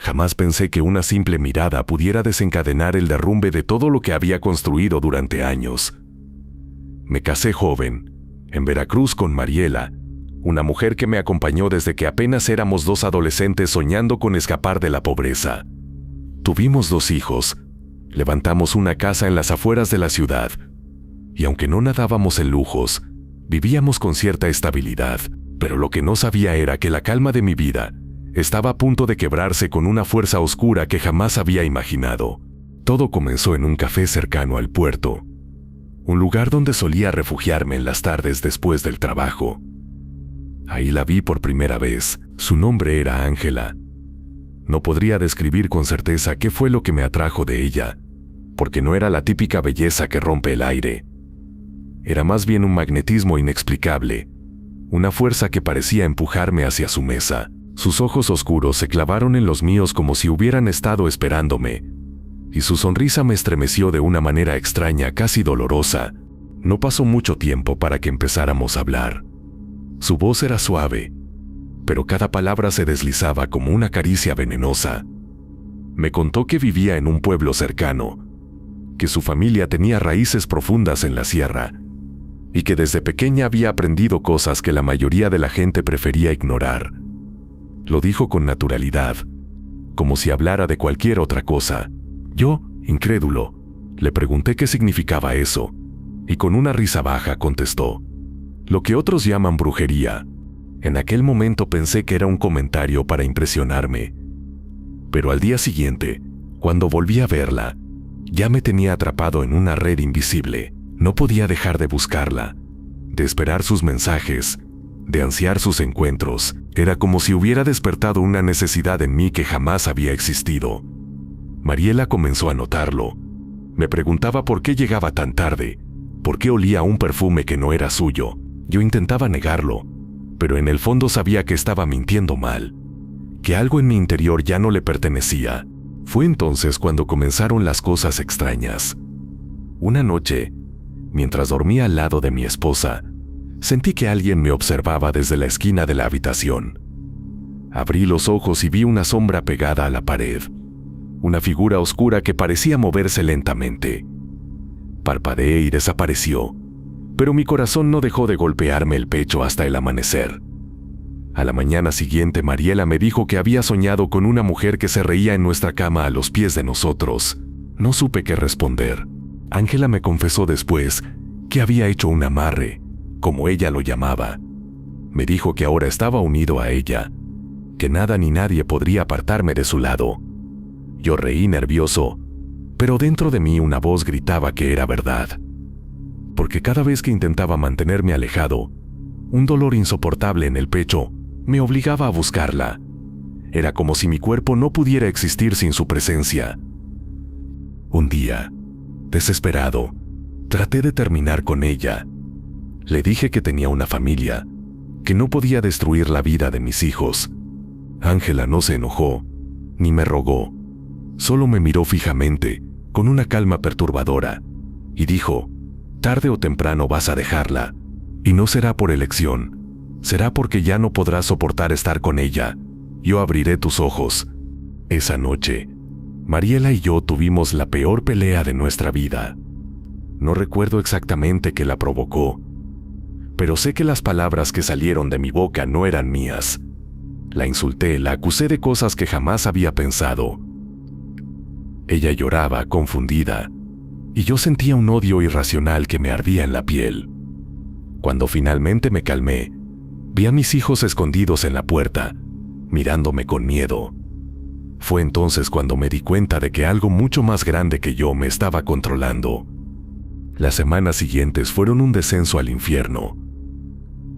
Jamás pensé que una simple mirada pudiera desencadenar el derrumbe de todo lo que había construido durante años. Me casé joven, en Veracruz con Mariela, una mujer que me acompañó desde que apenas éramos 2 adolescentes soñando con escapar de la pobreza. Tuvimos 2 hijos, levantamos una casa en las afueras de la ciudad, y aunque no nadábamos en lujos, vivíamos con cierta estabilidad, pero lo que no sabía era que la calma de mi vida estaba a punto de quebrarse con una fuerza oscura que jamás había imaginado. Todo comenzó en un café cercano al puerto, un lugar donde solía refugiarme en las tardes después del trabajo. Ahí la vi por primera vez. Su nombre era Ángela. No podría describir con certeza qué fue lo que me atrajo de ella, porque no era la típica belleza que rompe el aire. Era más bien un magnetismo inexplicable, una fuerza que parecía empujarme hacia su mesa. Sus ojos oscuros se clavaron en los míos como si hubieran estado esperándome, y su sonrisa me estremeció de una manera extraña, casi dolorosa. No pasó mucho tiempo para que empezáramos a hablar. Su voz era suave, pero cada palabra se deslizaba como una caricia venenosa. Me contó que vivía en un pueblo cercano, que su familia tenía raíces profundas en la sierra, y que desde pequeña había aprendido cosas que la mayoría de la gente prefería ignorar. Lo dijo con naturalidad, como si hablara de cualquier otra cosa. Yo, incrédulo, le pregunté qué significaba eso, y con una risa baja contestó: lo que otros llaman brujería. En aquel momento pensé que era un comentario para impresionarme, pero al día siguiente, cuando volví a verla, ya me tenía atrapado en una red invisible. No podía dejar de buscarla, de esperar sus mensajes, de ansiar sus encuentros. Era como si hubiera despertado una necesidad en mí que jamás había existido. Mariela comenzó a notarlo. Me preguntaba por qué llegaba tan tarde, por qué olía un perfume que no era suyo. Yo intentaba negarlo, pero en el fondo sabía que estaba mintiendo mal, que algo en mi interior ya no le pertenecía. Fue entonces cuando comenzaron las cosas extrañas. Una noche, mientras dormía al lado de mi esposa, sentí que alguien me observaba desde la esquina de la habitación. Abrí los ojos y vi una sombra pegada a la pared, una figura oscura que parecía moverse lentamente. Parpadeé y desapareció, pero mi corazón no dejó de golpearme el pecho hasta el amanecer. A la mañana siguiente, Mariela me dijo que había soñado con una mujer que se reía en nuestra cama a los pies de nosotros. No supe qué responder. Ángela me confesó después que había hecho un amarre, como ella lo llamaba. Me dijo que ahora estaba unido a ella, que nada ni nadie podría apartarme de su lado. Yo reí nervioso, pero dentro de mí una voz gritaba que era verdad, porque cada vez que intentaba mantenerme alejado, un dolor insoportable en el pecho me obligaba a buscarla. Era como si mi cuerpo no pudiera existir sin su presencia. Un día, desesperado, traté de terminar con ella. Le dije que tenía una familia, que no podía destruir la vida de mis hijos. Ángela no se enojó, ni me rogó. Solo me miró fijamente, con una calma perturbadora, y dijo: tarde o temprano vas a dejarla, y no será por elección, será porque ya no podrás soportar estar con ella. Yo abriré tus ojos. Esa noche, Mariela y yo tuvimos la peor pelea de nuestra vida. No recuerdo exactamente qué la provocó, pero sé que las palabras que salieron de mi boca no eran mías. La insulté, la acusé de cosas que jamás había pensado. Ella lloraba, confundida, y yo sentía un odio irracional que me ardía en la piel. Cuando finalmente me calmé, vi a mis hijos escondidos en la puerta, mirándome con miedo. Fue entonces cuando me di cuenta de que algo mucho más grande que yo me estaba controlando. Las semanas siguientes fueron un descenso al infierno.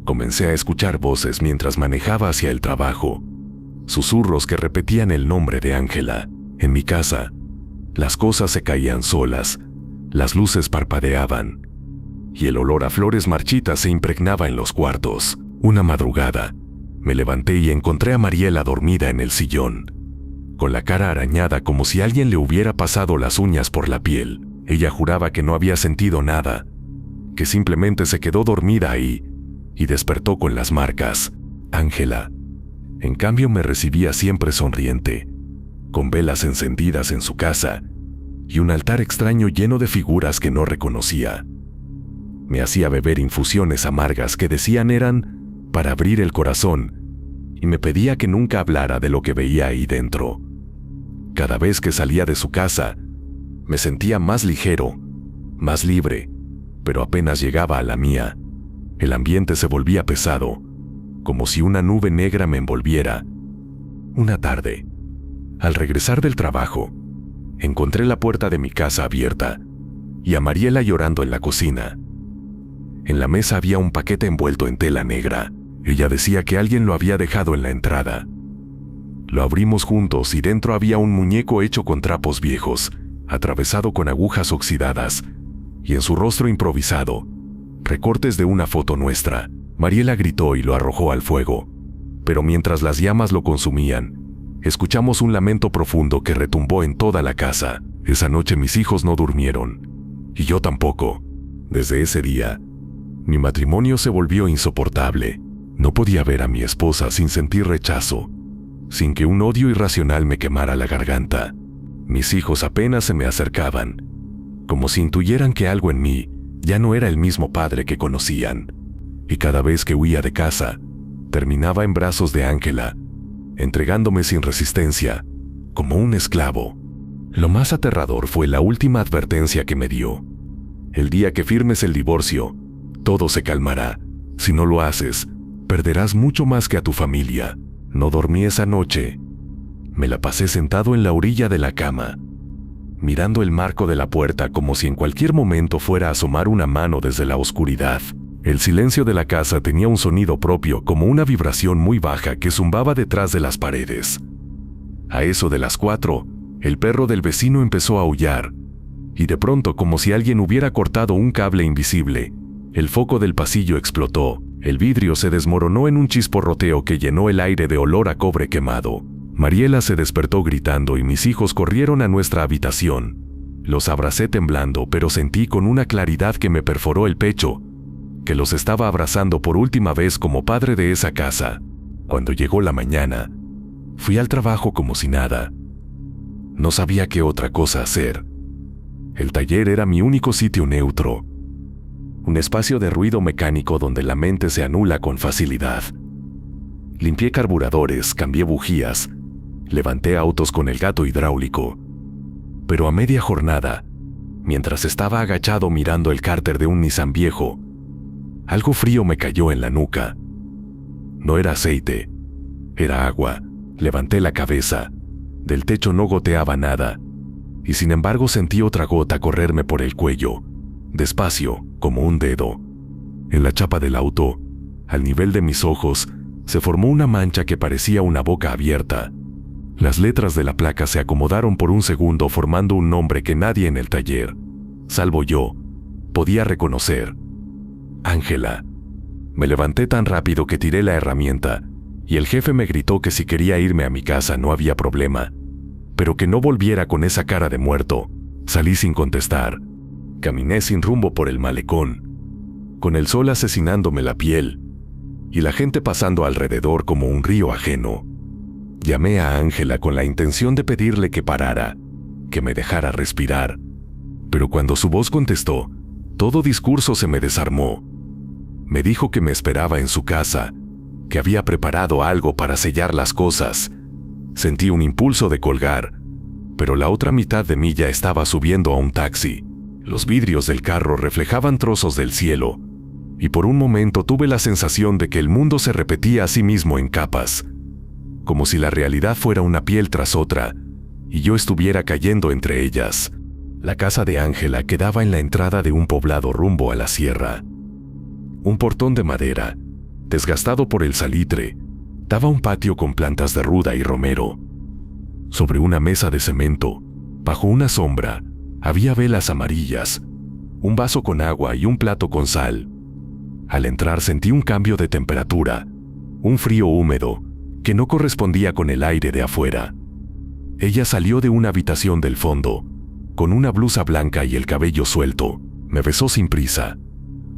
Comencé a escuchar voces mientras manejaba hacia el trabajo, susurros que repetían el nombre de Ángela. En mi casa, las cosas se caían solas, las luces parpadeaban, y el olor a flores marchitas se impregnaba en los cuartos. Una madrugada, me levanté y encontré a Mariela dormida en el sillón, con la cara arañada como si alguien le hubiera pasado las uñas por la piel. Ella juraba que no había sentido nada, que simplemente se quedó dormida ahí y despertó con las marcas. Ángela, en cambio, me recibía siempre sonriente, con velas encendidas en su casa y un altar extraño lleno de figuras que no reconocía. Me hacía beber infusiones amargas que decían eran para abrir el corazón y me pedía que nunca hablara de lo que veía ahí dentro. Cada vez que salía de su casa, me sentía más ligero, más libre, pero apenas llegaba a la mía, el ambiente se volvía pesado, como si una nube negra me envolviera. Una tarde, al regresar del trabajo, encontré la puerta de mi casa abierta y a Mariela llorando en la cocina. En la mesa había un paquete envuelto en tela negra. Ella decía que alguien lo había dejado en la entrada. Lo abrimos juntos y dentro había un muñeco hecho con trapos viejos, atravesado con agujas oxidadas, y en su rostro improvisado, recortes de una foto nuestra. Mariela gritó y lo arrojó al fuego, pero mientras las llamas lo consumían, escuchamos un lamento profundo que retumbó en toda la casa. Esa noche mis hijos no durmieron, y yo tampoco. Desde ese día, mi matrimonio se volvió insoportable. No podía ver a mi esposa sin sentir rechazo, sin que un odio irracional me quemara la garganta. Mis hijos apenas se me acercaban, como si intuyeran que algo en mí ya no era el mismo padre que conocían. Y cada vez que huía de casa, terminaba en brazos de Ángela, entregándome sin resistencia, como un esclavo. Lo más aterrador fue la última advertencia que me dio. El día que firmes el divorcio, todo se calmará. Si no lo haces, perderás mucho más que a tu familia. No dormí esa noche. Me la pasé sentado en la orilla de la cama, mirando el marco de la puerta como si en cualquier momento fuera a asomar una mano desde la oscuridad. El silencio de la casa tenía un sonido propio, como una vibración muy baja que zumbaba detrás de las paredes. A eso de las 4, el perro del vecino empezó a aullar, y de pronto, como si alguien hubiera cortado un cable invisible, el foco del pasillo explotó. El vidrio se desmoronó en un chisporroteo que llenó el aire de olor a cobre quemado. Mariela se despertó gritando y mis hijos corrieron a nuestra habitación. Los abracé temblando, pero sentí con una claridad que me perforó el pecho que los estaba abrazando por última vez como padre de esa casa. Cuando llegó la mañana, fui al trabajo como si nada. No sabía qué otra cosa hacer. El taller era mi único sitio neutro, un espacio de ruido mecánico donde la mente se anula con facilidad. Limpié carburadores, cambié bujías, levanté autos con el gato hidráulico. Pero a media jornada, mientras estaba agachado mirando el cárter de un Nissan viejo, algo frío me cayó en la nuca. No era aceite, era agua. Levanté la cabeza. Del techo no goteaba nada, y sin embargo sentí otra gota correrme por el cuello, despacio, como un dedo. En la chapa del auto, al nivel de mis ojos, se formó una mancha que parecía una boca abierta. Las letras de la placa se acomodaron por un segundo formando un nombre que nadie en el taller, salvo yo, podía reconocer. Ángela. Me levanté tan rápido que tiré la herramienta, y el jefe me gritó que si quería irme a mi casa no había problema, pero que no volviera con esa cara de muerto. Salí sin contestar. Caminé sin rumbo por el malecón, con el sol asesinándome la piel, y la gente pasando alrededor como un río ajeno. Llamé a Ángela con la intención de pedirle que parara, que me dejara respirar, pero cuando su voz contestó, todo discurso se me desarmó. Me dijo que me esperaba en su casa, que había preparado algo para sellar las cosas. Sentí un impulso de colgar, pero la otra mitad de mí ya estaba subiendo a un taxi. Los vidrios del carro reflejaban trozos del cielo, y por un momento tuve la sensación de que el mundo se repetía a sí mismo en capas, como si la realidad fuera una piel tras otra, y yo estuviera cayendo entre ellas. La casa de Ángela quedaba en la entrada de un poblado rumbo a la sierra. Un portón de madera, desgastado por el salitre, daba un patio con plantas de ruda y romero. Sobre una mesa de cemento, bajo una sombra, había velas amarillas, un vaso con agua y un plato con sal. Al entrar sentí un cambio de temperatura, un frío húmedo, que no correspondía con el aire de afuera. Ella salió de una habitación del fondo, con una blusa blanca y el cabello suelto. Me besó sin prisa,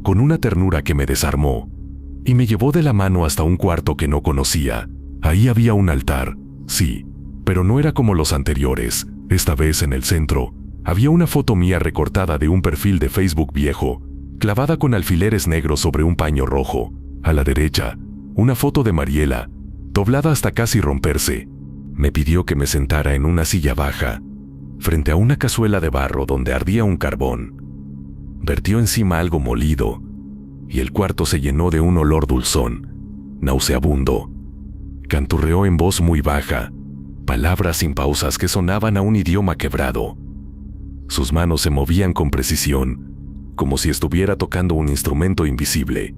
con una ternura que me desarmó, y me llevó de la mano hasta un cuarto que no conocía. Ahí había un altar, sí, Pero no era como los anteriores. Esta vez en el centro, había una foto mía recortada de un perfil de Facebook viejo, clavada con alfileres negros sobre un paño rojo. A la derecha, una foto de Mariela, doblada hasta casi romperse. Me pidió que me sentara en una silla baja, frente a una cazuela de barro donde ardía un carbón. Vertió encima algo molido, y el cuarto se llenó de un olor dulzón, nauseabundo. Canturreó en voz muy baja, palabras sin pausas que sonaban a un idioma quebrado. Sus manos se movían con precisión, como si estuviera tocando un instrumento invisible.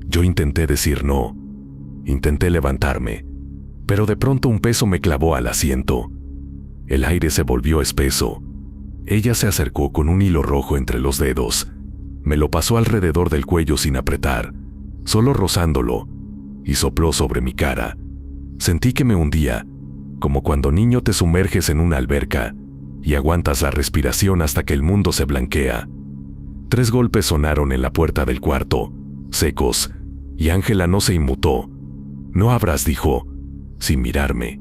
Yo intenté decir no, intenté levantarme, pero de pronto un peso me clavó al asiento. El aire se volvió espeso. Ella se acercó con un hilo rojo entre los dedos. Me lo pasó alrededor del cuello sin apretar, solo rozándolo, y sopló sobre mi cara. Sentí que me hundía, como cuando niño te sumerges en una alberca y aguantas la respiración hasta que el mundo se blanquea. 3 golpes sonaron en la puerta del cuarto, secos, y Ángela no se inmutó. «No abras», dijo, sin mirarme.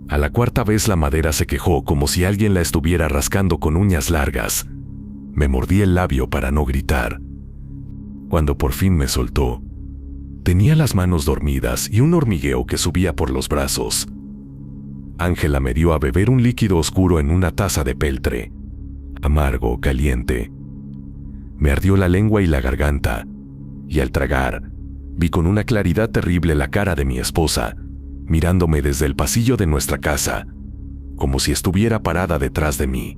A la 4ª vez la madera se quejó como si alguien la estuviera rascando con uñas largas. Me mordí el labio para no gritar. Cuando por fin me soltó, tenía las manos dormidas y un hormigueo que subía por los brazos. Ángela me dio a beber un líquido oscuro en una taza de peltre, amargo, caliente. Me ardió la lengua y la garganta, y al tragar, vi con una claridad terrible la cara de mi esposa, mirándome desde el pasillo de nuestra casa, como si estuviera parada detrás de mí.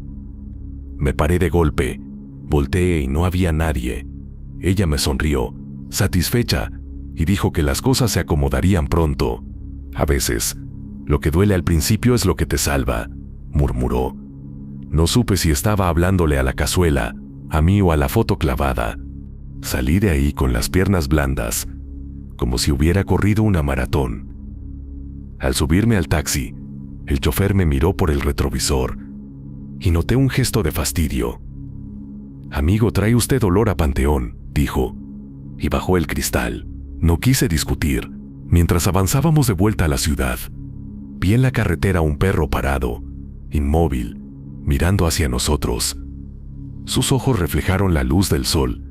Me paré de golpe, volteé y no había nadie. Ella me sonrió, satisfecha, y dijo que las cosas se acomodarían pronto. «A veces, lo que duele al principio es lo que te salva», murmuró. No supe si estaba hablándole a la cazuela, a mí o a la foto clavada. Salí de ahí con las piernas blandas, como si hubiera corrido una maratón. Al subirme al taxi, el chofer me miró por el retrovisor y noté un gesto de fastidio. «Amigo, trae usted olor a panteón», dijo, y bajó el cristal. No quise discutir. Mientras avanzábamos de vuelta a la ciudad, vi en la carretera un perro parado, inmóvil, mirando hacia nosotros. Sus ojos reflejaron la luz del sol,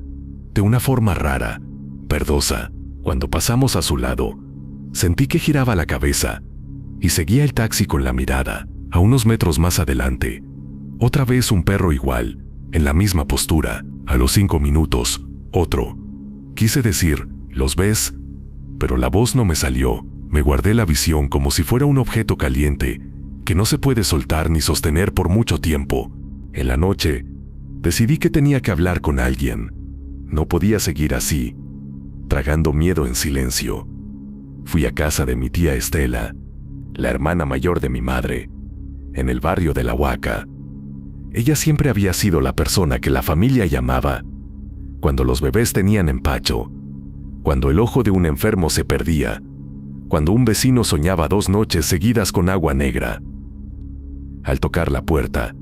de una forma rara, verdosa. Cuando pasamos a su lado, sentí que giraba la cabeza y seguía el taxi con la mirada. A unos metros más adelante, otra vez un perro igual, en la misma postura. A los 5 minutos, otro. Quise decir, «¿Los ves?», pero la voz no me salió. Me guardé la visión como si fuera un objeto caliente que no se puede soltar ni sostener por mucho tiempo. En la noche, decidí que tenía que hablar con alguien. No podía seguir así, tragando miedo en silencio. Fui a casa de mi tía Estela, la hermana mayor de mi madre, en el barrio de La Huaca. Ella siempre había sido la persona que la familia llamaba cuando los bebés tenían empacho, cuando el ojo de un enfermo se perdía, cuando un vecino soñaba 2 noches seguidas con agua negra. Al tocar la puerta,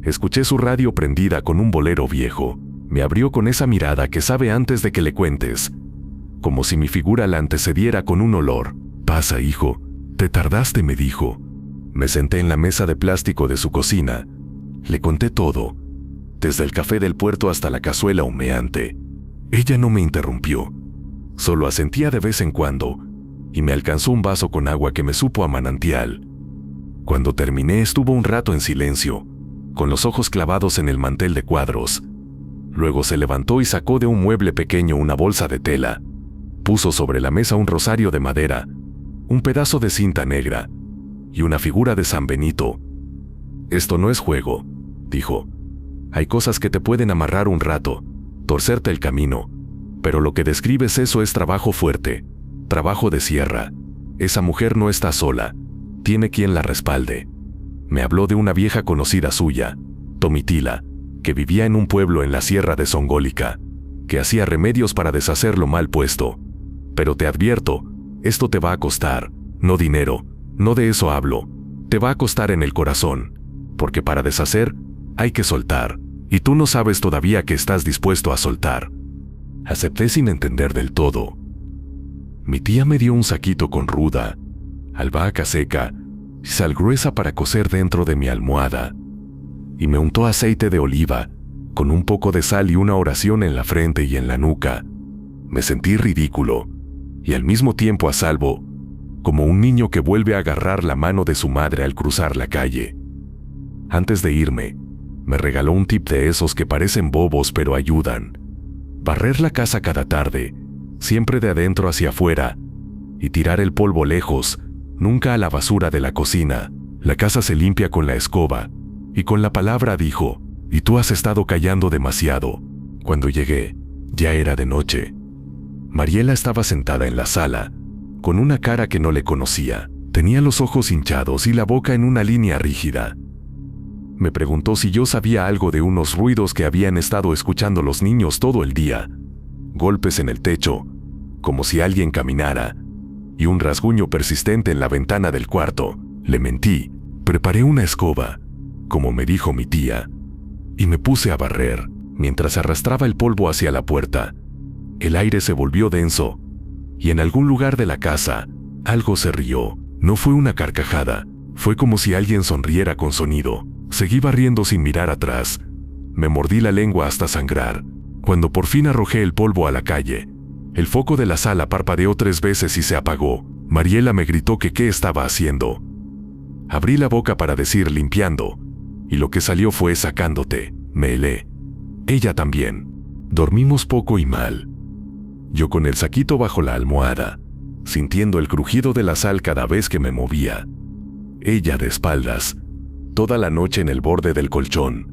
escuché su radio prendida con un bolero viejo. Me abrió con esa mirada que sabe antes de que le cuentes, como si mi figura la antecediera con un olor. «Pasa, hijo, te tardaste», me dijo. Me senté en la mesa de plástico de su cocina. Le conté todo, desde el café del puerto hasta la cazuela humeante. Ella no me interrumpió, solo asentía de vez en cuando, y me alcanzó un vaso con agua que me supo a manantial. Cuando terminé estuvo un rato en silencio, con los ojos clavados en el mantel de cuadros. Luego se levantó y sacó de un mueble pequeño una bolsa de tela. Puso sobre la mesa un rosario de madera, un pedazo de cinta negra y una figura de San Benito. «Esto no es juego», dijo. «Hay cosas que te pueden amarrar un rato, torcerte el camino, pero lo que describes, eso es trabajo fuerte, trabajo de sierra. Esa mujer no está sola, tiene quien la respalde». Me habló de una vieja conocida suya, Tomitila, que vivía en un pueblo en la sierra de Songólica, que hacía remedios para deshacer lo mal puesto. «Pero te advierto, esto te va a costar, no dinero, no de eso hablo, te va a costar en el corazón, porque para deshacer hay que soltar, y tú no sabes todavía que estás dispuesto a soltar». Acepté sin entender del todo. Mi tía me dio un saquito con ruda, albahaca seca, y sal gruesa para cocer dentro de mi almohada, y me untó aceite de oliva, con un poco de sal y una oración en la frente y en la nuca. Me sentí ridículo, y al mismo tiempo a salvo, como un niño que vuelve a agarrar la mano de su madre al cruzar la calle. Antes de irme, me regaló un tip de esos que parecen bobos pero ayudan. Barrer la casa cada tarde, siempre de adentro hacia afuera, y tirar el polvo lejos, nunca a la basura de la cocina. La casa se limpia con la escoba, y con la palabra dijo, y tú has estado callando demasiado. Cuando llegué, ya era de noche. Mariela estaba sentada en la sala, con una cara que no le conocía. Tenía los ojos hinchados y la boca en una línea rígida. Me preguntó si yo sabía algo de unos ruidos que habían estado escuchando los niños todo el día. Golpes en el techo, como si alguien caminara, y un rasguño persistente en la ventana del cuarto. Le mentí. Preparé una escoba, como me dijo mi tía, y me puse a barrer, mientras arrastraba el polvo hacia la puerta. El aire se volvió denso, y en algún lugar de la casa, algo se rió. No fue una carcajada, fue como si alguien sonriera con sonido. Seguí barriendo sin mirar atrás. Me mordí la lengua hasta sangrar. Cuando por fin arrojé el polvo a la calle, el foco de la sala parpadeó 3 veces y se apagó. Mariela me gritó que qué estaba haciendo. Abrí la boca para decir limpiando, y lo que salió fue sacándote. Me helé. Ella también. Dormimos poco y mal. Yo con el saquito bajo la almohada, sintiendo el crujido de la sal cada vez que me movía. Ella de espaldas, toda la noche en el borde del colchón.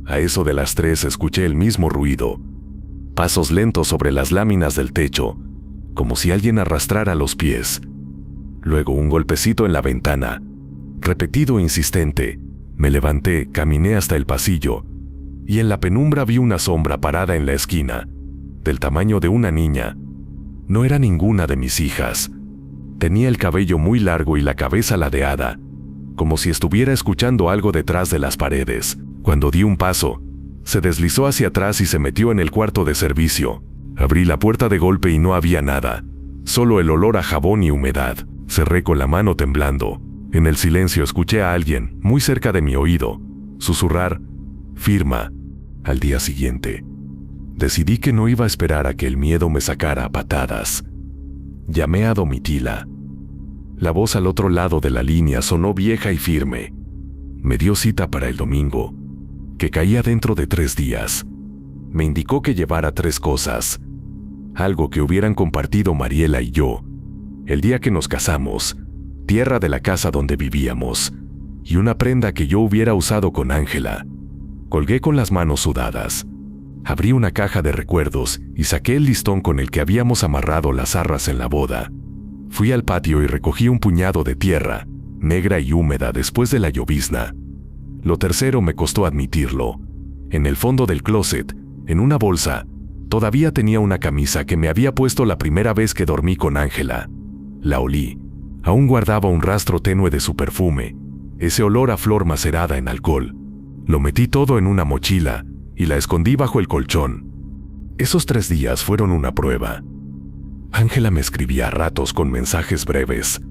A eso de las 3 escuché el mismo ruido. Pasos lentos sobre las láminas del techo, como si alguien arrastrara los pies. Luego un golpecito en la ventana, repetido e insistente. Me levanté, caminé hasta el pasillo, y en la penumbra vi una sombra parada en la esquina, del tamaño de una niña. No era ninguna de mis hijas. Tenía el cabello muy largo y la cabeza ladeada, como si estuviera escuchando algo detrás de las paredes. Cuando di un paso, se deslizó hacia atrás y se metió en el cuarto de servicio. Abrí la puerta de golpe y no había nada, solo el olor a jabón y humedad. Cerré con la mano temblando. En el silencio escuché a alguien, muy cerca de mi oído, susurrar, «Firma». Al día siguiente, decidí que no iba a esperar a que el miedo me sacara a patadas. Llamé a Domitila. La voz al otro lado de la línea sonó vieja y firme. Me dio cita para el domingo, que caía dentro de 3 días. Me indicó que llevara 3 cosas, algo que hubieran compartido Mariela y yo, el día que nos casamos, tierra de la casa donde vivíamos, y una prenda que yo hubiera usado con Ángela. Colgué con las manos sudadas. Abrí una caja de recuerdos y saqué el listón con el que habíamos amarrado las arras en la boda. Fui al patio y recogí un puñado de tierra, negra y húmeda después de la llovizna. Lo tercero me costó admitirlo. En el fondo del closet, en una bolsa, todavía tenía una camisa que me había puesto la primera vez que dormí con Ángela. La olí. Aún guardaba un rastro tenue de su perfume, ese olor a flor macerada en alcohol. Lo metí todo en una mochila y la escondí bajo el colchón. Esos 3 días fueron una prueba. Ángela me escribía a ratos con mensajes breves,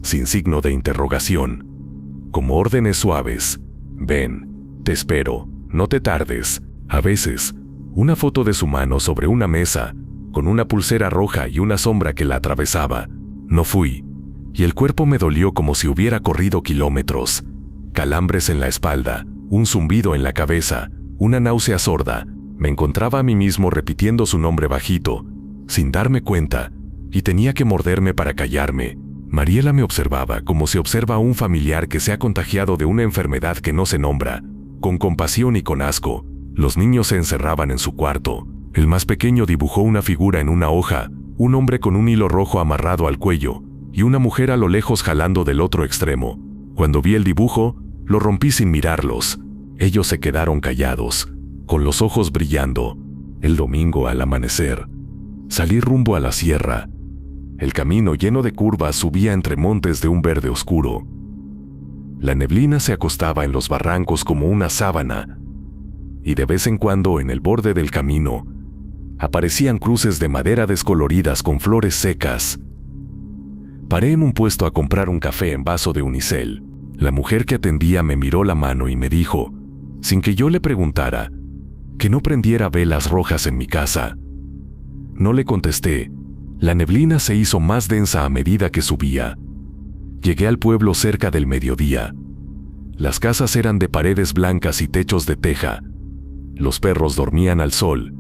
sin signo de interrogación, como órdenes suaves. «Ven, te espero, no te tardes». A veces, una foto de su mano sobre una mesa, con una pulsera roja y una sombra que la atravesaba. No fui, y el cuerpo me dolió como si hubiera corrido kilómetros. Calambres en la espalda, un zumbido en la cabeza, una náusea sorda. Me encontraba a mí mismo repitiendo su nombre bajito, sin darme cuenta, y tenía que morderme para callarme. Mariela me observaba como se observa a un familiar que se ha contagiado de una enfermedad que no se nombra, con compasión y con asco. Los niños se encerraban en su cuarto. El más pequeño dibujó una figura en una hoja, un hombre con un hilo rojo amarrado al cuello, y una mujer a lo lejos jalando del otro extremo. Cuando vi el dibujo, lo rompí sin mirarlos. Ellos se quedaron callados, con los ojos brillando. El domingo al amanecer, salí rumbo a la sierra. El camino lleno de curvas subía entre montes de un verde oscuro. La neblina se acostaba en los barrancos como una sábana, y de vez en cuando en el borde del camino aparecían cruces de madera descoloridas con flores secas. Paré en un puesto a comprar un café en vaso de unicel. La mujer que atendía me miró la mano y me dijo, sin que yo le preguntara, que no prendiera velas rojas en mi casa. No le contesté. La neblina se hizo más densa a medida que subía. Llegué al pueblo cerca del mediodía. Las casas eran de paredes blancas y techos de teja. Los perros dormían al sol,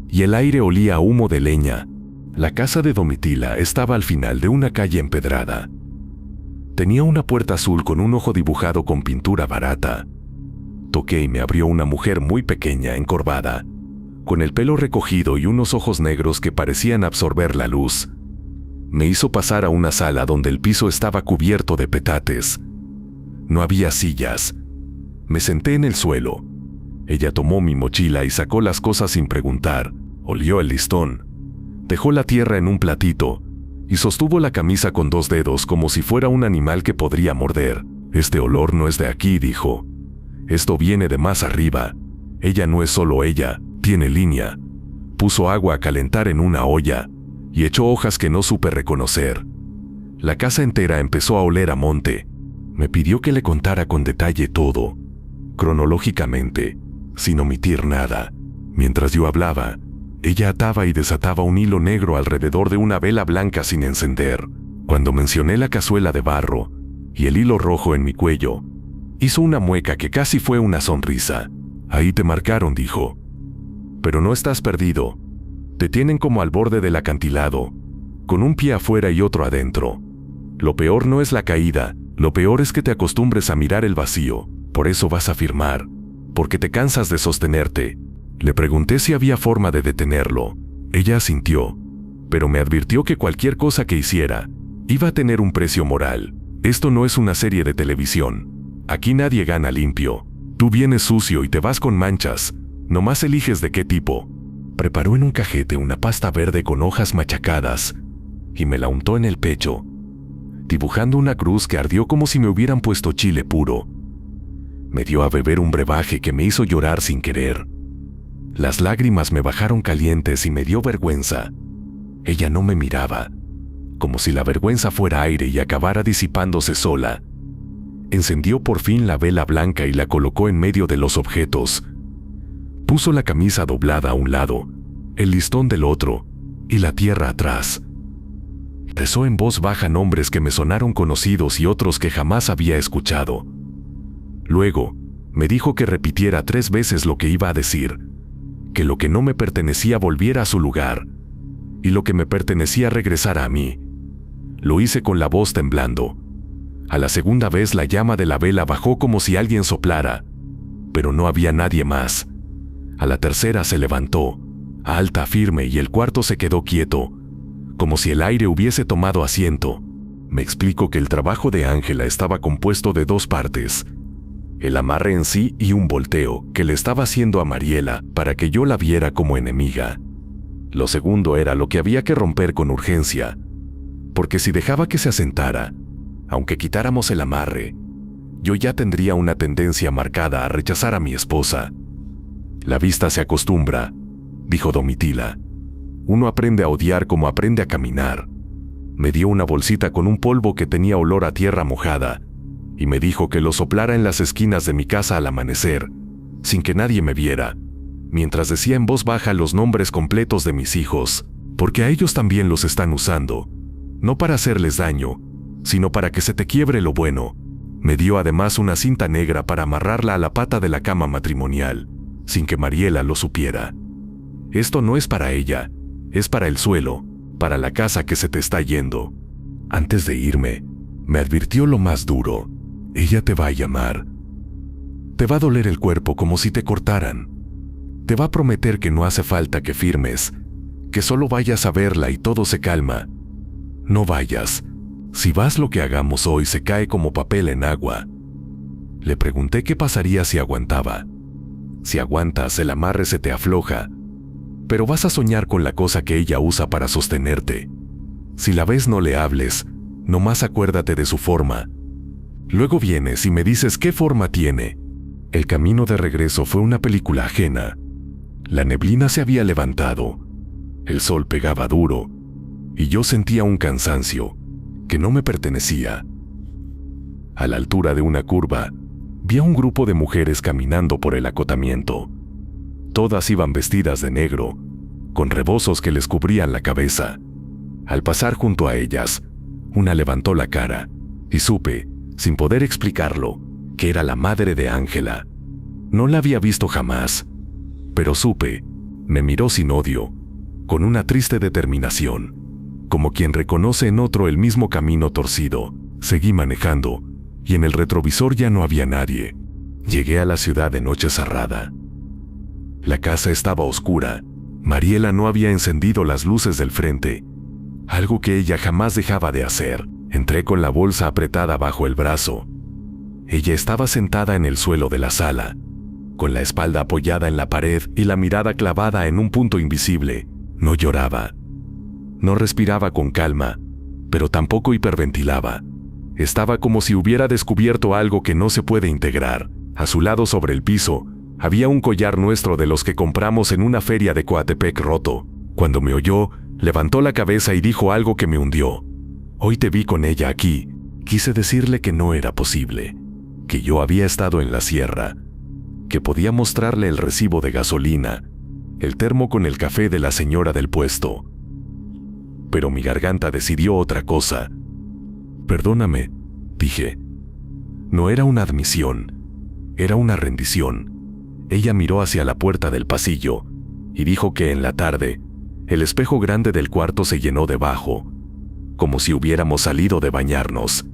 y el aire olía a humo de leña. La casa de Domitila estaba al final de una calle empedrada. Tenía una puerta azul con un ojo dibujado con pintura barata. Toqué y me abrió una mujer muy pequeña, encorvada, con el pelo recogido y unos ojos negros que parecían absorber la luz. Me hizo pasar a una sala donde el piso estaba cubierto de petates. No había sillas. Me senté en el suelo. Ella tomó mi mochila y sacó las cosas sin preguntar. Olió el listón. Dejó la tierra en un platito y sostuvo la camisa con 2 dedos como si fuera un animal que podría morder. Este olor no es de aquí, dijo. Esto viene de más arriba. Ella no es solo ella, tiene línea. Puso agua a calentar en una olla y echó hojas que no supe reconocer. La casa entera empezó a oler a monte. Me pidió que le contara con detalle todo, cronológicamente, sin omitir nada. Mientras yo hablaba, ella ataba y desataba un hilo negro alrededor de una vela blanca sin encender. Cuando mencioné la cazuela de barro y el hilo rojo en mi cuello, hizo una mueca que casi fue una sonrisa. Ahí te marcaron, dijo. Pero no estás perdido. Te tienen como al borde del acantilado, con un pie afuera y otro adentro. Lo peor no es la caída, lo peor es que te acostumbres a mirar el vacío. Por eso vas a firmar, porque te cansas de sostenerte. Le pregunté si había forma de detenerlo. Ella asintió, pero me advirtió que cualquier cosa que hiciera iba a tener un precio moral. Esto no es una serie de televisión. Aquí nadie gana limpio. Tú vienes sucio y te vas con manchas. Nomás eliges de qué tipo. Preparó en un cajete una pasta verde con hojas machacadas y me la untó en el pecho, dibujando una cruz que ardió como si me hubieran puesto chile puro. Me dio a beber un brebaje que me hizo llorar sin querer. Las lágrimas me bajaron calientes y me dio vergüenza. Ella no me miraba, como si la vergüenza fuera aire y acabara disipándose sola. Encendió por fin la vela blanca y la colocó en medio de los objetos. Puso la camisa doblada a un lado, el listón del otro y la tierra atrás. Rezó en voz baja nombres que me sonaron conocidos y otros que jamás había escuchado. Luego, me dijo que repitiera 3 veces lo que iba a decir, que lo que no me pertenecía volviera a su lugar y lo que me pertenecía regresara a mí. Lo hice con la voz temblando. A la segunda vez la llama de la vela bajó como si alguien soplara, pero no había nadie más. A la tercera se levantó, alta, firme, y el cuarto se quedó quieto, como si el aire hubiese tomado asiento. Me explicó que el trabajo de Ángela estaba compuesto de 2 partes: el amarre en sí y un volteo que le estaba haciendo a Mariela para que yo la viera como enemiga. Lo segundo era lo que había que romper con urgencia, porque si dejaba que se asentara, aunque quitáramos el amarre, yo ya tendría una tendencia marcada a rechazar a mi esposa. La vista se acostumbra, dijo Domitila. Uno aprende a odiar como aprende a caminar. Me dio una bolsita con un polvo que tenía olor a tierra mojada y me dijo que lo soplara en las esquinas de mi casa al amanecer, sin que nadie me viera, mientras decía en voz baja los nombres completos de mis hijos, porque a ellos también los están usando, no para hacerles daño, sino para que se te quiebre lo bueno. Me dio además una cinta negra para amarrarla a la pata de la cama matrimonial, sin que Mariela lo supiera. Esto no es para ella, es para el suelo, para la casa que se te está yendo. Antes de irme, me advirtió lo más duro: ella te va a llamar. Te va a doler el cuerpo como si te cortaran. Te va a prometer que no hace falta que firmes, que solo vayas a verla y todo se calma. No vayas. Si vas, lo que hagamos hoy se cae como papel en agua. Le pregunté qué pasaría si aguantaba. Si aguantas, el amarre se te afloja, pero vas a soñar con la cosa que ella usa para sostenerte. Si la ves, no le hables, nomás acuérdate de su forma. Luego vienes y me dices qué forma tiene. El camino de regreso fue una película ajena. La neblina se había levantado, el sol pegaba duro, y yo sentía un cansancio que no me pertenecía. A la altura de una curva, vi a un grupo de mujeres caminando por el acotamiento. Todas iban vestidas de negro, con rebozos que les cubrían la cabeza. Al pasar junto a ellas, una levantó la cara y supe, sin poder explicarlo, que era la madre de Ángela. No la había visto jamás, pero supe, me miró sin odio, con una triste determinación, como quien reconoce en otro el mismo camino torcido. Seguí manejando, y en el retrovisor ya no había nadie. Llegué a la ciudad de noche cerrada. La casa estaba oscura. Mariela no había encendido las luces del frente, algo que ella jamás dejaba de hacer. Entré con la bolsa apretada bajo el brazo. Ella estaba sentada en el suelo de la sala, con la espalda apoyada en la pared y la mirada clavada en un punto invisible. No lloraba. No respiraba con calma, pero tampoco hiperventilaba. Estaba como si hubiera descubierto algo que no se puede integrar. A su lado, sobre el piso, había un collar nuestro de los que compramos en una feria de Coatepec roto. Cuando me oyó, levantó la cabeza y dijo algo que me hundió. Hoy te vi con ella aquí. Quise decirle que no era posible, que yo había estado en la sierra, que podía mostrarle el recibo de gasolina, el termo con el café de la señora del puesto. Pero mi garganta decidió otra cosa. Perdóname, dije. No era una admisión, era una rendición. Ella miró hacia la puerta del pasillo y dijo que en la tarde, el espejo grande del cuarto se llenó debajo, como si hubiéramos salido de bañarnos,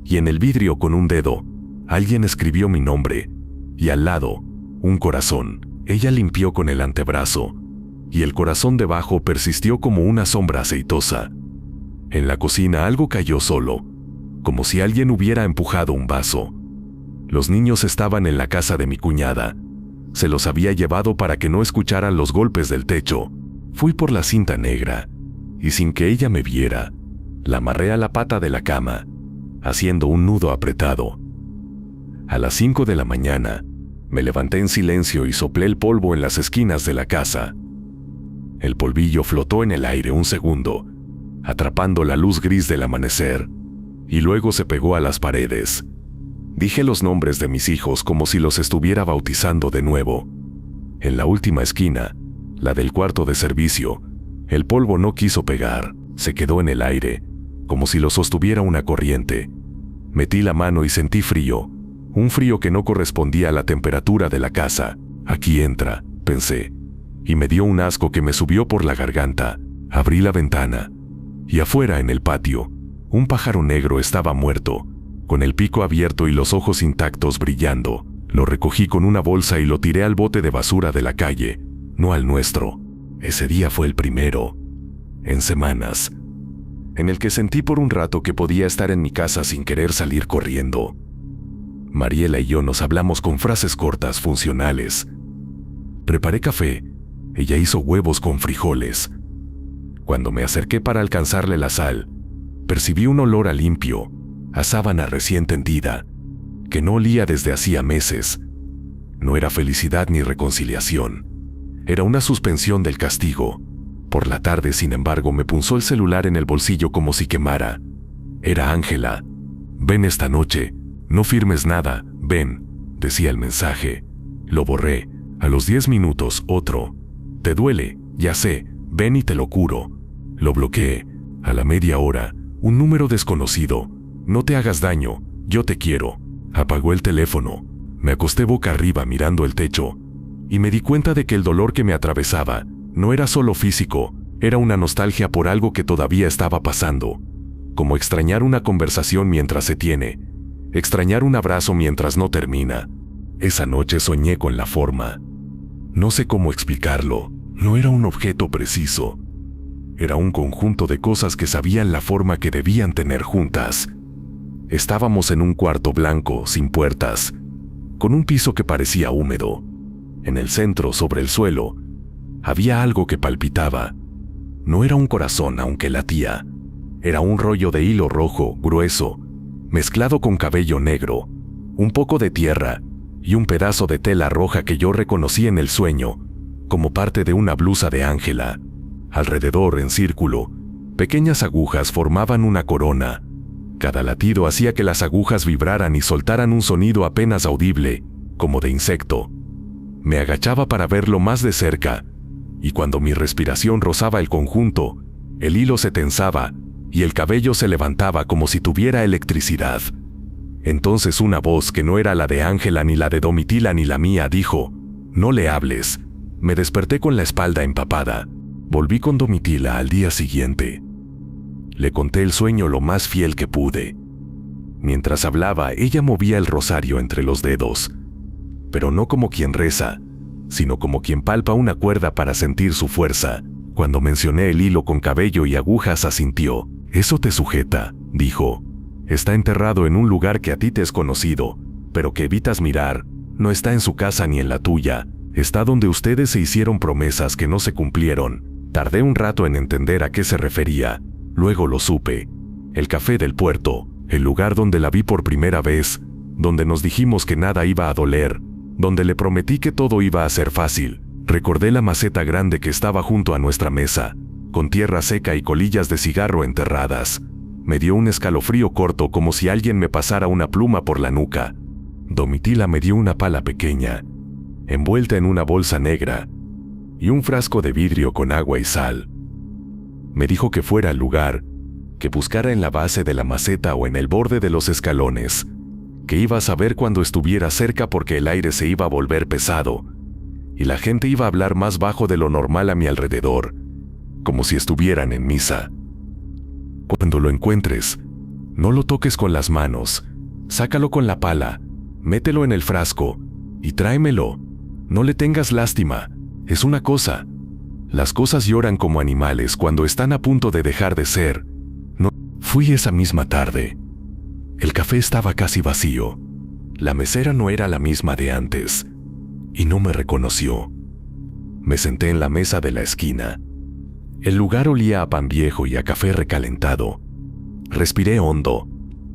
y en el vidrio con un dedo, alguien escribió mi nombre, y al lado, un corazón. Ella limpió con el antebrazo, y el corazón debajo persistió como una sombra aceitosa. En la cocina algo cayó solo, como si alguien hubiera empujado un vaso. Los niños estaban en la casa de mi cuñada. Se los había llevado para que no escucharan los golpes del techo. Fui por la cinta negra, y sin que ella me viera, la amarré a la pata de la cama, haciendo un nudo apretado. A las 5 de la mañana, me levanté en silencio y soplé el polvo en las esquinas de la casa. El polvillo flotó en el aire un segundo, atrapando la luz gris del amanecer, y luego se pegó a las paredes. Dije los nombres de mis hijos como si los estuviera bautizando de nuevo. En la última esquina, la del cuarto de servicio, el polvo no quiso pegar, se quedó en el aire, como si lo sostuviera una corriente. Metí la mano y sentí frío, un frío que no correspondía a la temperatura de la casa. Aquí entra, pensé, y me dio un asco que me subió por la garganta. Abrí la ventana, y afuera en el patio, un pájaro negro estaba muerto, con el pico abierto y los ojos intactos brillando. Lo recogí con una bolsa y lo tiré al bote de basura de la calle, no al nuestro. Ese día fue el primero, en semanas, en el que sentí por un rato que podía estar en mi casa sin querer salir corriendo. Mariela y yo nos hablamos con frases cortas, funcionales. Preparé café, ella hizo huevos con frijoles. Cuando me acerqué para alcanzarle la sal, percibí un olor a limpio, a sábana recién tendida, que no olía desde hacía meses. No era felicidad ni reconciliación, era una suspensión del castigo. Por la tarde, sin embargo, me punzó el celular en el bolsillo como si quemara. Era Ángela. Ven esta noche, no firmes nada, ven, decía el mensaje. Lo borré. A los 10 minutos, otro. Te duele, ya sé, ven y te lo curo. Lo bloqueé. A la media hora, un número desconocido. No te hagas daño, yo te quiero. Apagó el teléfono. Me acosté boca arriba mirando el techo, y me di cuenta de que el dolor que me atravesaba no era solo físico, era una nostalgia por algo que todavía estaba pasando. Como extrañar una conversación mientras se tiene, extrañar un abrazo mientras no termina. Esa noche soñé con la forma. No sé cómo explicarlo, no era un objeto preciso. Era un conjunto de cosas que sabían la forma que debían tener juntas. Estábamos en un cuarto blanco, sin puertas, con un piso que parecía húmedo. En el centro, sobre el suelo, había algo que palpitaba. No era un corazón, aunque latía. Era un rollo de hilo rojo, grueso, mezclado con cabello negro, un poco de tierra y un pedazo de tela roja que yo reconocí en el sueño, como parte de una blusa de Ángela. Alrededor, en círculo, pequeñas agujas formaban una corona, Cada latido hacía que las agujas vibraran y soltaran un sonido apenas audible, como de insecto. Me agachaba para verlo más de cerca, y cuando mi respiración rozaba el conjunto, el hilo se tensaba y el cabello se levantaba como si tuviera electricidad. Entonces una voz que no era la de Ángela, ni la de Domitila, ni la mía, dijo: «No le hables». Me desperté con la espalda empapada. Volví con Domitila al día siguiente. Le conté el sueño lo más fiel que pude. Mientras hablaba, ella movía el rosario entre los dedos, pero no como quien reza, sino como quien palpa una cuerda para sentir su fuerza. Cuando mencioné el hilo con cabello y agujas, asintió. «Eso te sujeta», dijo. «Está enterrado en un lugar que a ti te es conocido, pero que evitas mirar. No está en su casa ni en la tuya. Está donde ustedes se hicieron promesas que no se cumplieron». Tardé un rato en entender a qué se refería. Luego lo supe. El café del puerto, el lugar donde la vi por primera vez, donde nos dijimos que nada iba a doler, donde le prometí que todo iba a ser fácil. Recordé la maceta grande que estaba junto a nuestra mesa, con tierra seca y colillas de cigarro enterradas. Me dio un escalofrío corto, como si alguien me pasara una pluma por la nuca. Domitila me dio una pala pequeña, envuelta en una bolsa negra, y un frasco de vidrio con agua y sal. Me dijo que fuera al lugar, que buscara en la base de la maceta o en el borde de los escalones, que iba a saber cuando estuviera cerca porque el aire se iba a volver pesado, y la gente iba a hablar más bajo de lo normal a mi alrededor, como si estuvieran en misa. Cuando lo encuentres, no lo toques con las manos, sácalo con la pala, mételo en el frasco y tráemelo. No le tengas lástima, es una cosa. Las cosas lloran como animales cuando están a punto de dejar de ser. No. Fui esa misma tarde. El café estaba casi vacío. La mesera no era la misma de antes, y no me reconoció. Me senté en la mesa de la esquina. El lugar olía a pan viejo y a café recalentado. Respiré hondo,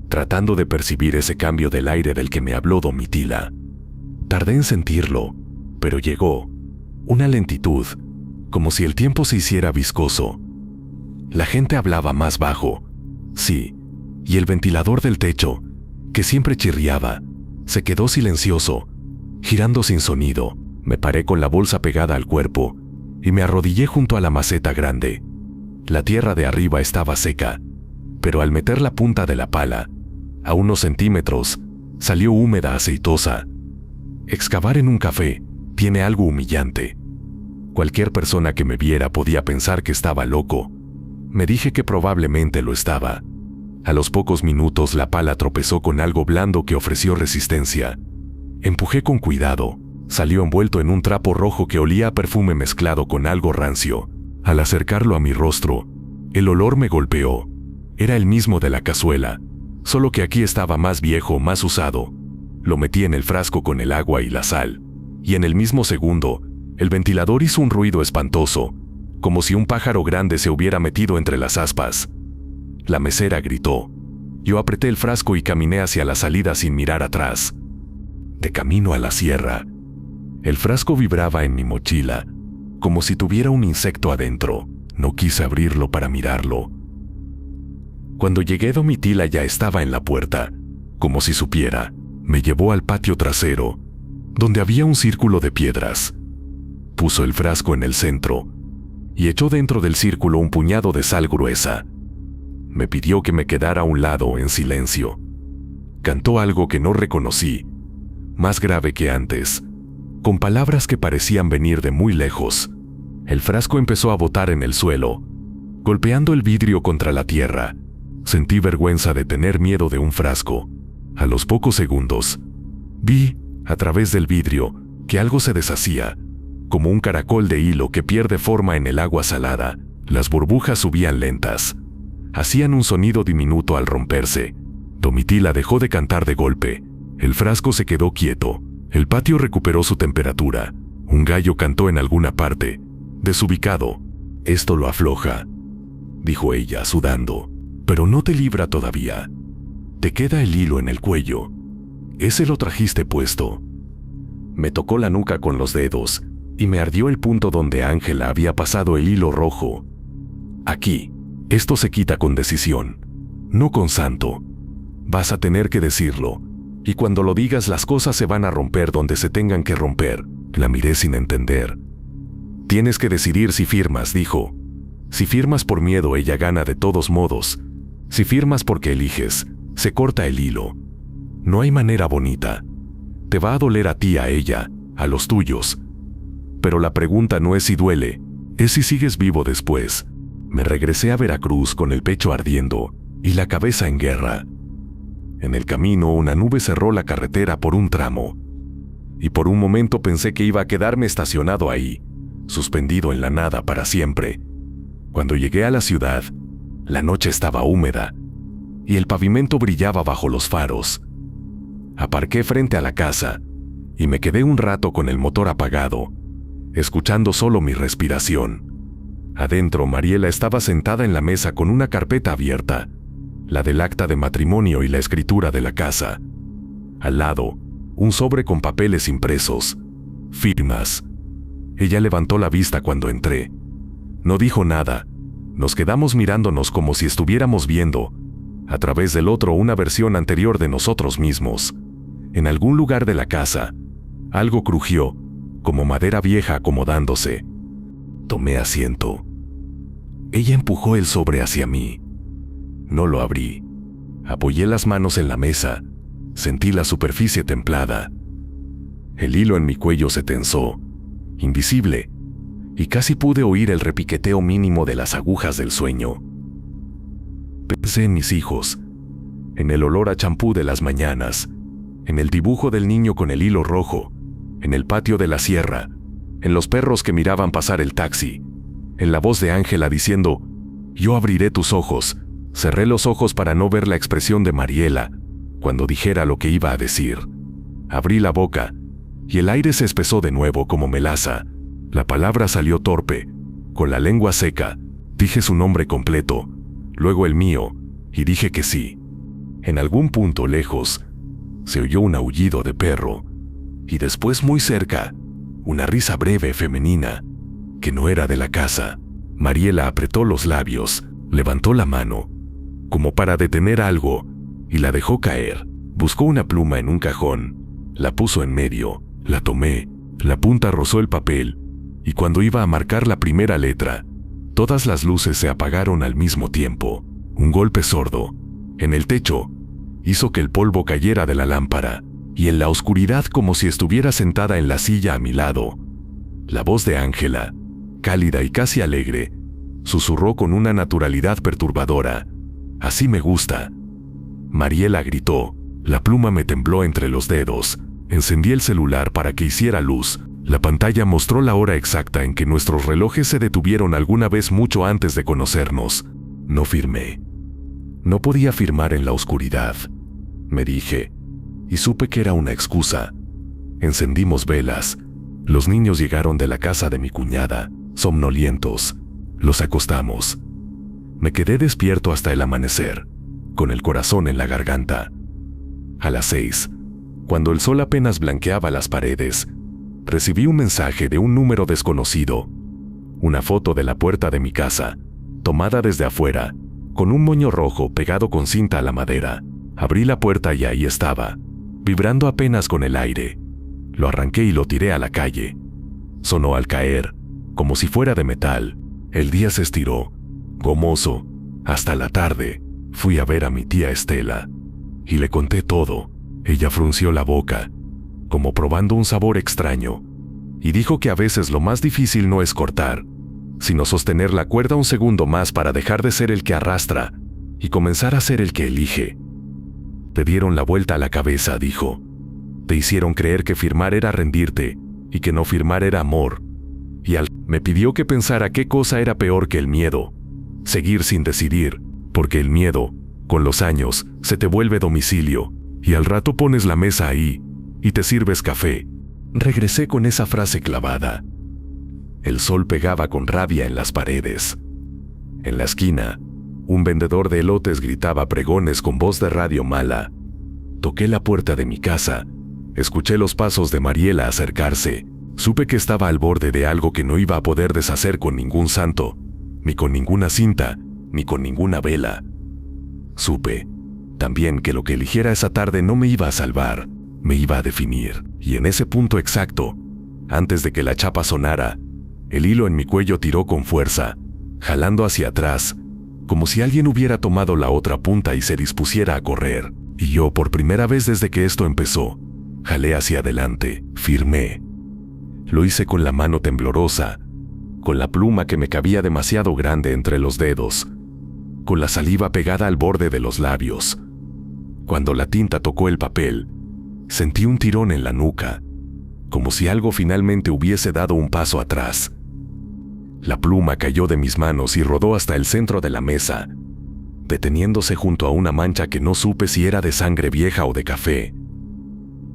tratando de percibir ese cambio del aire del que me habló Domitila. Tardé en sentirlo, pero llegó. Una lentitud, como si el tiempo se hiciera viscoso. La gente hablaba más bajo, sí, y el ventilador del techo, que siempre chirriaba, se quedó silencioso, girando sin sonido. Me paré con la bolsa pegada al cuerpo y me arrodillé junto a la maceta grande. La tierra de arriba estaba seca, pero al meter la punta de la pala, a unos centímetros, salió húmeda, aceitosa. Excavar en un café tiene algo humillante. Cualquier persona que me viera podía pensar que estaba loco. Me dije que probablemente lo estaba. A los pocos minutos la pala tropezó con algo blando que ofreció resistencia. Empujé con cuidado. Salió envuelto en un trapo rojo que olía a perfume mezclado con algo rancio. Al acercarlo a mi rostro, el olor me golpeó. Era el mismo de la cazuela, solo que aquí estaba más viejo, más usado. Lo metí en el frasco con el agua y la sal, y en el mismo segundo, el ventilador hizo un ruido espantoso, como si un pájaro grande se hubiera metido entre las aspas. La mesera gritó. Yo apreté el frasco y caminé hacia la salida sin mirar atrás. De camino a la sierra, el frasco vibraba en mi mochila, como si tuviera un insecto adentro. No quise abrirlo para mirarlo. Cuando llegué, Domitila ya estaba en la puerta, como si supiera. Me llevó al patio trasero, donde había un círculo de piedras. Puso el frasco en el centro y echó dentro del círculo un puñado de sal gruesa. Me pidió que me quedara a un lado en silencio. Cantó algo que no reconocí, más grave que antes, con palabras que parecían venir de muy lejos. El frasco empezó a botar en el suelo, golpeando el vidrio contra la tierra. Sentí vergüenza de tener miedo de un frasco. A los pocos segundos, vi, a través del vidrio, que algo se deshacía, como un caracol de hilo que pierde forma en el agua salada. Las burbujas subían lentas. Hacían un sonido diminuto al romperse. Domitila dejó de cantar de golpe. El frasco se quedó quieto. El patio recuperó su temperatura. Un gallo cantó en alguna parte, desubicado. «Esto lo afloja», dijo ella, sudando. «Pero no te libra todavía. Te queda el hilo en el cuello. Ese lo trajiste puesto». Me tocó la nuca con los dedos y me ardió el punto donde Ángela había pasado el hilo rojo. «Aquí. Esto se quita con decisión, no con santo». Vas a tener que decirlo. Y cuando lo digas las cosas se van a romper donde se tengan que romper. La miré sin entender. Tienes que decidir si firmas, dijo. Si firmas por miedo, ella gana de todos modos. Si firmas porque eliges, se corta el hilo. No hay manera bonita. Te va a doler a ti, a ella, a los tuyos. Pero la pregunta no es si duele, es si sigues vivo después. Me regresé a Veracruz con el pecho ardiendo y la cabeza en guerra. En el camino una nube cerró la carretera por un tramo. Y por un momento pensé que iba a quedarme estacionado ahí, suspendido en la nada para siempre. Cuando llegué a la ciudad, la noche estaba húmeda y el pavimento brillaba bajo los faros. Aparqué frente a la casa y me quedé un rato con el motor apagado, escuchando solo mi respiración. Adentro, Mariela estaba sentada en la mesa con una carpeta abierta, la del acta de matrimonio y la escritura de la casa. Al lado, un sobre con papeles impresos, firmas. Ella levantó la vista cuando entré. No dijo nada. Nos quedamos mirándonos como si estuviéramos viendo, a través del otro, una versión anterior de nosotros mismos. En algún lugar de la casa, algo crujió, como madera vieja acomodándose. Tomé asiento. Ella empujó el sobre hacia mí. No lo abrí. Apoyé las manos en la mesa. Sentí la superficie templada. El hilo en mi cuello se tensó, invisible, y casi pude oír el repiqueteo mínimo de las agujas del sueño. Pensé en mis hijos, en el olor a champú de las mañanas, en el dibujo del niño con el hilo rojo, en el patio de la sierra, en los perros que miraban pasar el taxi, en la voz de Ángela diciendo, «Yo abriré tus ojos». Cerré los ojos para no ver la expresión de Mariela cuando dijera lo que iba a decir. Abrí la boca y el aire se espesó de nuevo como melaza. La palabra salió torpe, con la lengua seca. Dije su nombre completo, luego el mío, y dije que sí. En algún punto lejos, se oyó un aullido de perro, y después muy cerca, una risa breve femenina, que no era de la casa. Mariela apretó los labios, levantó la mano, como para detener algo, y la dejó caer. Buscó una pluma en un cajón, la puso en medio, la tomé, la punta rozó el papel, y cuando iba a marcar la primera letra, todas las luces se apagaron al mismo tiempo. Un golpe sordo, en el techo, hizo que el polvo cayera de la lámpara, y en la oscuridad, como si estuviera sentada en la silla a mi lado, la voz de Ángela, cálida y casi alegre, susurró con una naturalidad perturbadora, «Así me gusta». Mariela gritó, la pluma me tembló entre los dedos, encendí el celular para que hiciera luz. La pantalla mostró la hora exacta en que nuestros relojes se detuvieron alguna vez mucho antes de conocernos. No firmé. No podía firmar en la oscuridad, me dije, y supe que era una excusa. Encendimos velas. Los niños llegaron de la casa de mi cuñada, somnolientos. Los acostamos. Me quedé despierto hasta el amanecer, con el corazón en la garganta. A las 6, cuando el sol apenas blanqueaba las paredes, recibí un mensaje de un número desconocido. Una foto de la puerta de mi casa, tomada desde afuera, con un moño rojo pegado con cinta a la madera. Abrí la puerta y ahí estaba, vibrando apenas con el aire. Lo arranqué y lo tiré a la calle. Sonó al caer, como si fuera de metal. El día se estiró, gomoso, hasta la tarde. Fui a ver a mi tía Estela y le conté todo. Ella frunció la boca, como probando un sabor extraño, y dijo que a veces lo más difícil no es cortar, sino sostener la cuerda un segundo más para dejar de ser el que arrastra y comenzar a ser el que elige. Te dieron la vuelta a la cabeza, dijo. Te hicieron creer que firmar era rendirte y que no firmar era amor. Me pidió que pensara qué cosa era peor que el miedo. Seguir sin decidir, porque el miedo, con los años, se te vuelve domicilio, y al rato pones la mesa ahí, y te sirves café. Regresé con esa frase clavada. El sol pegaba con rabia en las paredes. En la esquina, un vendedor de elotes gritaba pregones con voz de radio mala. Toqué la puerta de mi casa, escuché los pasos de Mariela acercarse. Supe que estaba al borde de algo que no iba a poder deshacer con ningún santo, ni con ninguna cinta, ni con ninguna vela. Supe, también que lo que eligiera esa tarde no me iba a salvar, me iba a definir. Y en ese punto exacto, antes de que la chapa sonara, el hilo en mi cuello tiró con fuerza, jalando hacia atrás, como si alguien hubiera tomado la otra punta y se dispusiera a correr. Y yo, por primera vez desde que esto empezó, jalé hacia adelante, firmé. Lo hice con la mano temblorosa, con la pluma que me cabía demasiado grande entre los dedos, con la saliva pegada al borde de los labios. Cuando la tinta tocó el papel, sentí un tirón en la nuca, como si algo finalmente hubiese dado un paso atrás. La pluma cayó de mis manos y rodó hasta el centro de la mesa, deteniéndose junto a una mancha que no supe si era de sangre vieja o de café.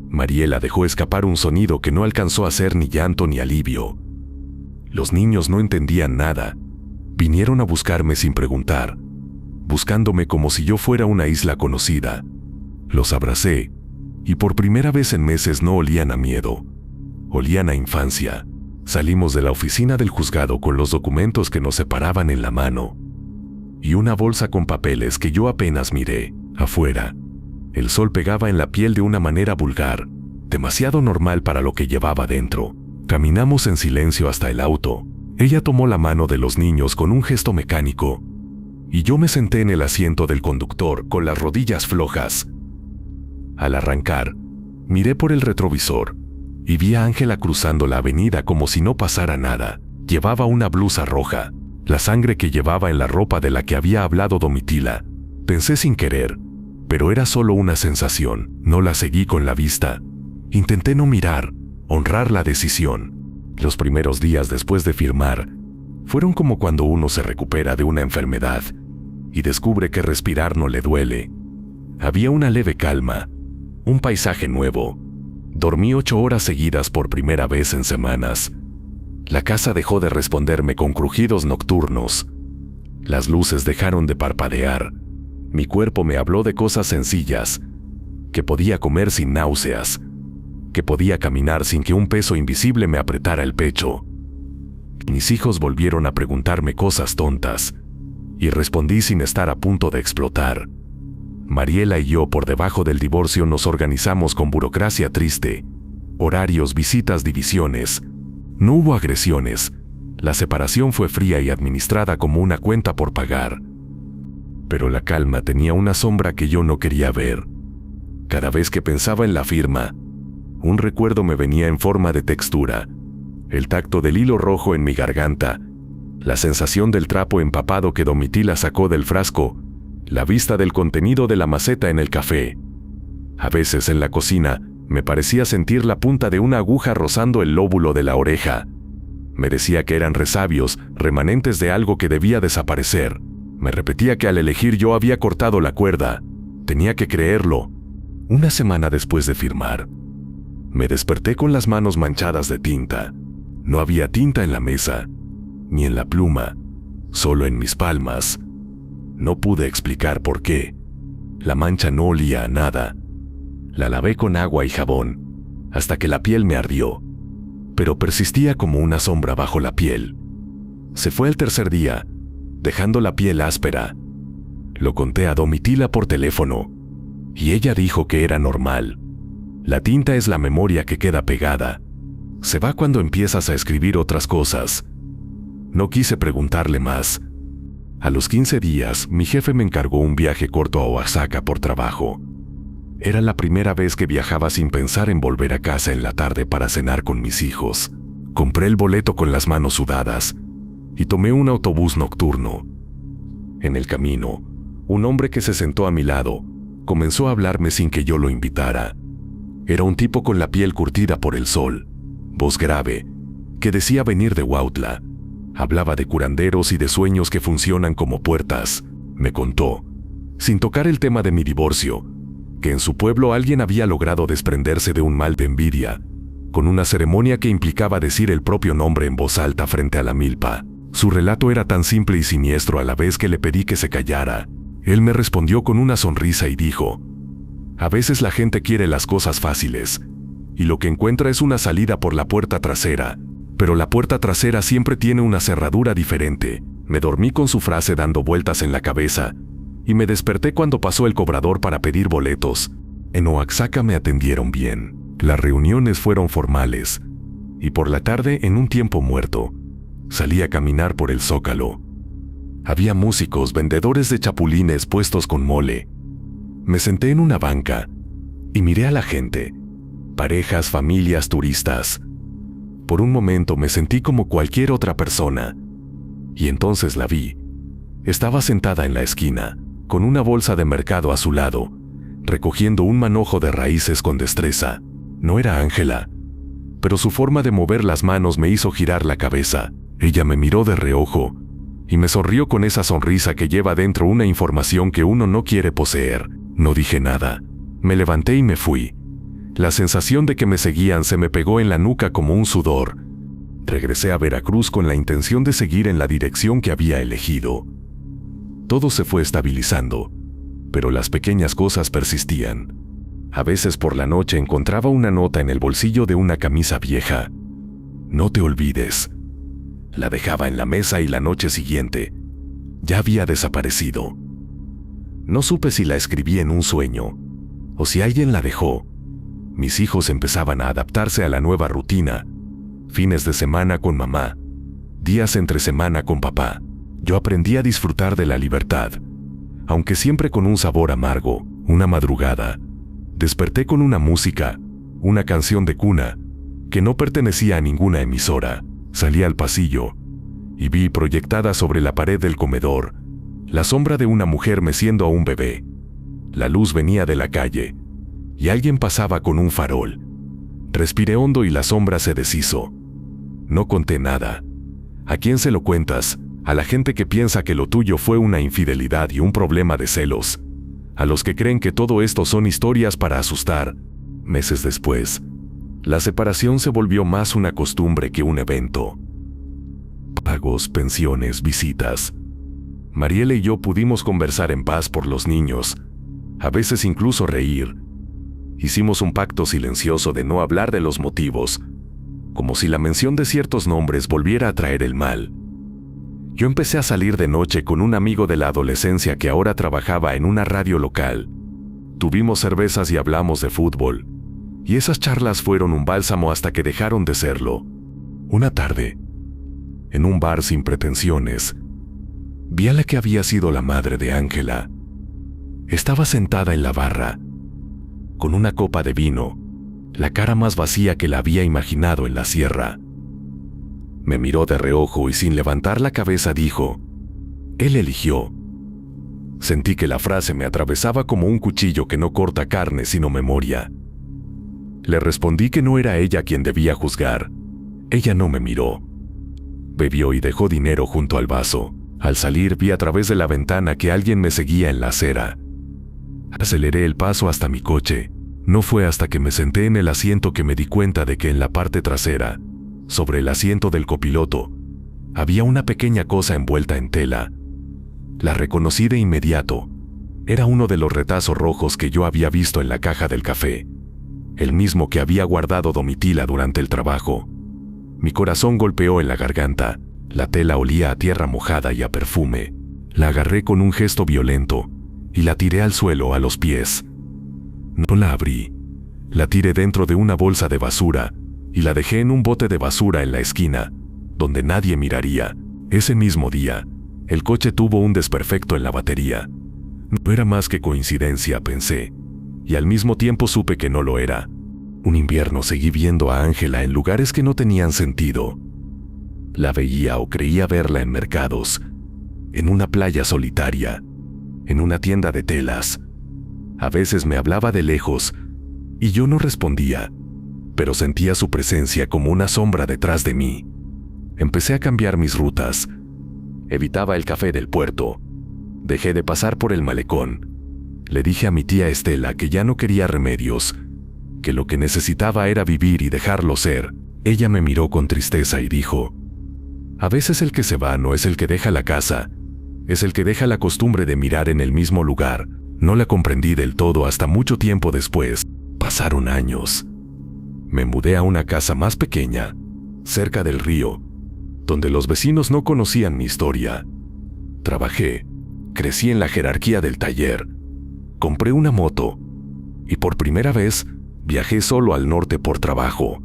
Mariela dejó escapar un sonido que no alcanzó a ser ni llanto ni alivio. Los niños no entendían nada. Vinieron a buscarme sin preguntar, buscándome como si yo fuera una isla conocida. Los abracé, y por primera vez en meses no olían a miedo, olían a infancia. Salimos de la oficina del juzgado con los documentos que nos separaban en la mano, y una bolsa con papeles que yo apenas miré. Afuera, el sol pegaba en la piel de una manera vulgar, demasiado normal para lo que llevaba dentro. Caminamos en silencio hasta el auto. Ella tomó la mano de los niños con un gesto mecánico, y yo me senté en el asiento del conductor con las rodillas flojas. Al arrancar, miré por el retrovisor y vi a Ángela cruzando la avenida como si no pasara nada. Llevaba una blusa roja, la sangre que llevaba en la ropa de la que había hablado Domitila. Pensé sin querer, pero era solo una sensación. No la seguí con la vista. Intenté no mirar, honrar la decisión. Los primeros días después de firmar fueron como cuando uno se recupera de una enfermedad y descubre que respirar no le duele. Había una leve calma, un paisaje nuevo. Dormí 8 horas seguidas por primera vez en semanas. La casa dejó de responderme con crujidos nocturnos. Las luces dejaron de parpadear. Mi cuerpo me habló de cosas sencillas, que podía comer sin náuseas, que podía caminar sin que un peso invisible me apretara el pecho. Mis hijos volvieron a preguntarme cosas tontas, y respondí sin estar a punto de explotar. Mariela y yo, por debajo del divorcio, nos organizamos con burocracia triste. Horarios, visitas, divisiones. No hubo agresiones. La separación fue fría y administrada como una cuenta por pagar. Pero la calma tenía una sombra que yo no quería ver. Cada vez que pensaba en la firma, un recuerdo me venía en forma de textura. El tacto del hilo rojo en mi garganta, la sensación del trapo empapado que Domitila sacó del frasco, la vista del contenido de la maceta en el café. A veces en la cocina me parecía sentir la punta de una aguja rozando el lóbulo de la oreja. Me decía que eran resabios, remanentes de algo que debía desaparecer. Me repetía que al elegir yo había cortado la cuerda. Tenía que creerlo. Una semana después de firmar, me desperté con las manos manchadas de tinta. No había tinta en la mesa, ni en la pluma, solo en mis palmas. No pude explicar por qué. La mancha no olía a nada. La lavé con agua y jabón, hasta que la piel me ardió, pero persistía como una sombra bajo la piel. Se fue el tercer día, dejando la piel áspera. Lo conté a Domitila por teléfono, y ella dijo que era normal. La tinta es la memoria que queda pegada. Se va cuando empiezas a escribir otras cosas. No quise preguntarle más. A los 15 días, mi jefe me encargó un viaje corto a Oaxaca por trabajo. Era la primera vez que viajaba sin pensar en volver a casa en la tarde para cenar con mis hijos. Compré el boleto con las manos sudadas y tomé un autobús nocturno. En el camino, un hombre que se sentó a mi lado comenzó a hablarme sin que yo lo invitara. Era un tipo con la piel curtida por el sol, voz grave, que decía venir de Huautla. Hablaba de curanderos y de sueños que funcionan como puertas. Me contó, sin tocar el tema de mi divorcio, que en su pueblo alguien había logrado desprenderse de un mal de envidia, con una ceremonia que implicaba decir el propio nombre en voz alta frente a la milpa. Su relato era tan simple y siniestro a la vez que le pedí que se callara. Él me respondió con una sonrisa y dijo, a veces la gente quiere las cosas fáciles, y lo que encuentra es una salida por la puerta trasera, pero la puerta trasera siempre tiene una cerradura diferente. Me dormí con su frase dando vueltas en la cabeza, y me desperté cuando pasó el cobrador para pedir boletos. En Oaxaca me atendieron bien. Las reuniones fueron formales, y por la tarde, en un tiempo muerto, salí a caminar por el Zócalo. Había músicos, vendedores de chapulines puestos con mole. Me senté en una banca y miré a la gente, parejas, familias, turistas. Por un momento me sentí como cualquier otra persona, y entonces la vi. Estaba sentada en la esquina, con una bolsa de mercado a su lado, recogiendo un manojo de raíces con destreza. No era Ángela, pero su forma de mover las manos me hizo girar la cabeza. Ella me miró de reojo y me sonrió con esa sonrisa que lleva dentro una información que uno no quiere poseer. No dije nada. Me levanté y me fui. La sensación de que me seguían se me pegó en la nuca como un sudor. Regresé a Veracruz con la intención de seguir en la dirección que había elegido. Todo se fue estabilizando, pero las pequeñas cosas persistían. A veces por la noche encontraba una nota en el bolsillo de una camisa vieja. No te olvides. La dejaba en la mesa y la noche siguiente ya había desaparecido. No supe si la escribí en un sueño o si alguien la dejó. Mis hijos empezaban a adaptarse a la nueva rutina. Fines de semana con mamá, días entre semana con papá. Yo aprendí a disfrutar de la libertad, aunque siempre con un sabor amargo. Una madrugada, desperté con una música, una canción de cuna, que no pertenecía a ninguna emisora. Salí al pasillo y vi proyectada sobre la pared del comedor la sombra de una mujer meciendo a un bebé. La luz venía de la calle y alguien pasaba con un farol. Respiré hondo y la sombra se deshizo. No conté nada. ¿A quién se lo cuentas? A la gente que piensa que lo tuyo fue una infidelidad y un problema de celos. A los que creen que todo esto son historias para asustar. Meses después, la separación se volvió más una costumbre que un evento. Pagos, pensiones, visitas. Mariela y yo pudimos conversar en paz por los niños, a veces incluso reír. Hicimos un pacto silencioso de no hablar de los motivos, como si la mención de ciertos nombres volviera a traer el mal. Yo empecé a salir de noche con un amigo de la adolescencia que ahora trabajaba en una radio local. Tuvimos cervezas y hablamos de fútbol, y esas charlas fueron un bálsamo hasta que dejaron de serlo. Una tarde, en un bar sin pretensiones, vi a la que había sido la madre de Ángela. Estaba sentada en la barra, con una copa de vino, la cara más vacía que la había imaginado en la sierra. Me miró de reojo y sin levantar la cabeza dijo: «Él eligió». Sentí que la frase me atravesaba como un cuchillo que no corta carne sino memoria. Le respondí que no era ella quien debía juzgar. Ella no me miró. Bebió y dejó dinero junto al vaso. Al salir vi a través de la ventana que alguien me seguía en la acera. Aceleré el paso hasta mi coche. No fue hasta que me senté en el asiento que me di cuenta de que en la parte trasera, sobre el asiento del copiloto, había una pequeña cosa envuelta en tela. La reconocí de inmediato. Era uno de los retazos rojos que yo había visto en la caja del café, el mismo que había guardado Domitila durante el trabajo. Mi corazón golpeó en la garganta. La tela olía a tierra mojada y a perfume. La agarré con un gesto violento y la tiré al suelo a los pies. No la abrí. La tiré dentro de una bolsa de basura y la dejé en un bote de basura en la esquina, donde nadie miraría. Ese mismo día, el coche tuvo un desperfecto en la batería. No era más que coincidencia, pensé, y al mismo tiempo supe que no lo era. Un invierno seguí viendo a Ángela en lugares que no tenían sentido. La veía o creía verla en mercados, en una playa solitaria, en una tienda de telas. A veces me hablaba de lejos y yo no respondía, pero sentía su presencia como una sombra detrás de mí. Empecé a cambiar mis rutas. Evitaba el café del puerto. Dejé de pasar por el malecón. Le dije a mi tía Estela que ya no quería remedios, que lo que necesitaba era vivir y dejarlo ser. Ella me miró con tristeza y dijo: «A veces el que se va no es el que deja la casa, es el que deja la costumbre de mirar en el mismo lugar». No la comprendí del todo hasta mucho tiempo después. Pasaron años. Me mudé a una casa más pequeña, cerca del río, donde los vecinos no conocían mi historia. Trabajé, Crecí en la jerarquía del taller. Compré una moto y por primera vez viajé solo al norte por trabajo.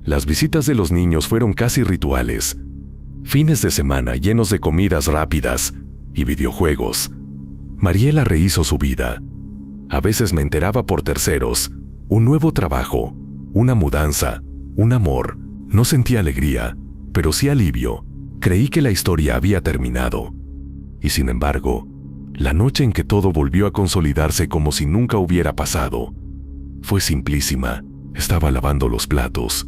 Las visitas de los niños fueron casi rituales. Fines de semana llenos de comidas rápidas y videojuegos. Mariela rehizo su vida. A veces me enteraba por terceros. Un nuevo trabajo, una mudanza, un amor. No sentí alegría, pero sí alivio. Creí que la historia había terminado. Y sin embargo, la noche en que todo volvió a consolidarse como si nunca hubiera pasado, fue simplísima. Estaba lavando los platos,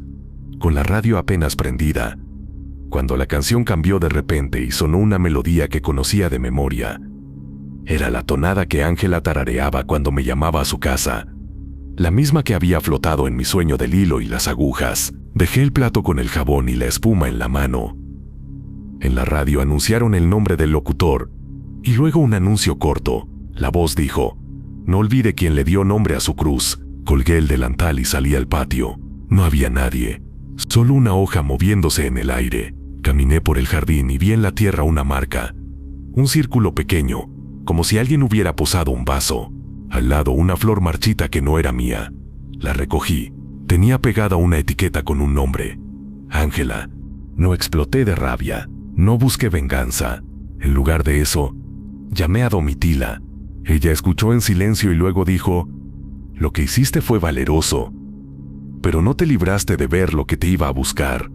con la radio apenas prendida, cuando la canción cambió de repente y sonó una melodía que conocía de memoria. Era la tonada que Ángela tarareaba cuando me llamaba a su casa, la misma que había flotado en mi sueño del hilo y las agujas. Dejé el plato con el jabón y la espuma en la mano. En la radio anunciaron el nombre del locutor y luego un anuncio corto. La voz dijo: no olvide quién le dio nombre a su cruz. Colgué el delantal y salí al patio. No había nadie, solo una hoja moviéndose en el aire. Caminé por el jardín y vi en la tierra una marca, un círculo pequeño, como si alguien hubiera posado un vaso. Al lado una flor marchita que no era mía. La recogí. Tenía pegada una etiqueta con un nombre: Ángela. No exploté de rabia, no busqué venganza. En lugar de eso, llamé a Domitila. Ella escuchó en silencio y luego dijo: lo que hiciste fue valeroso, pero no te libraste de ver lo que te iba a buscar.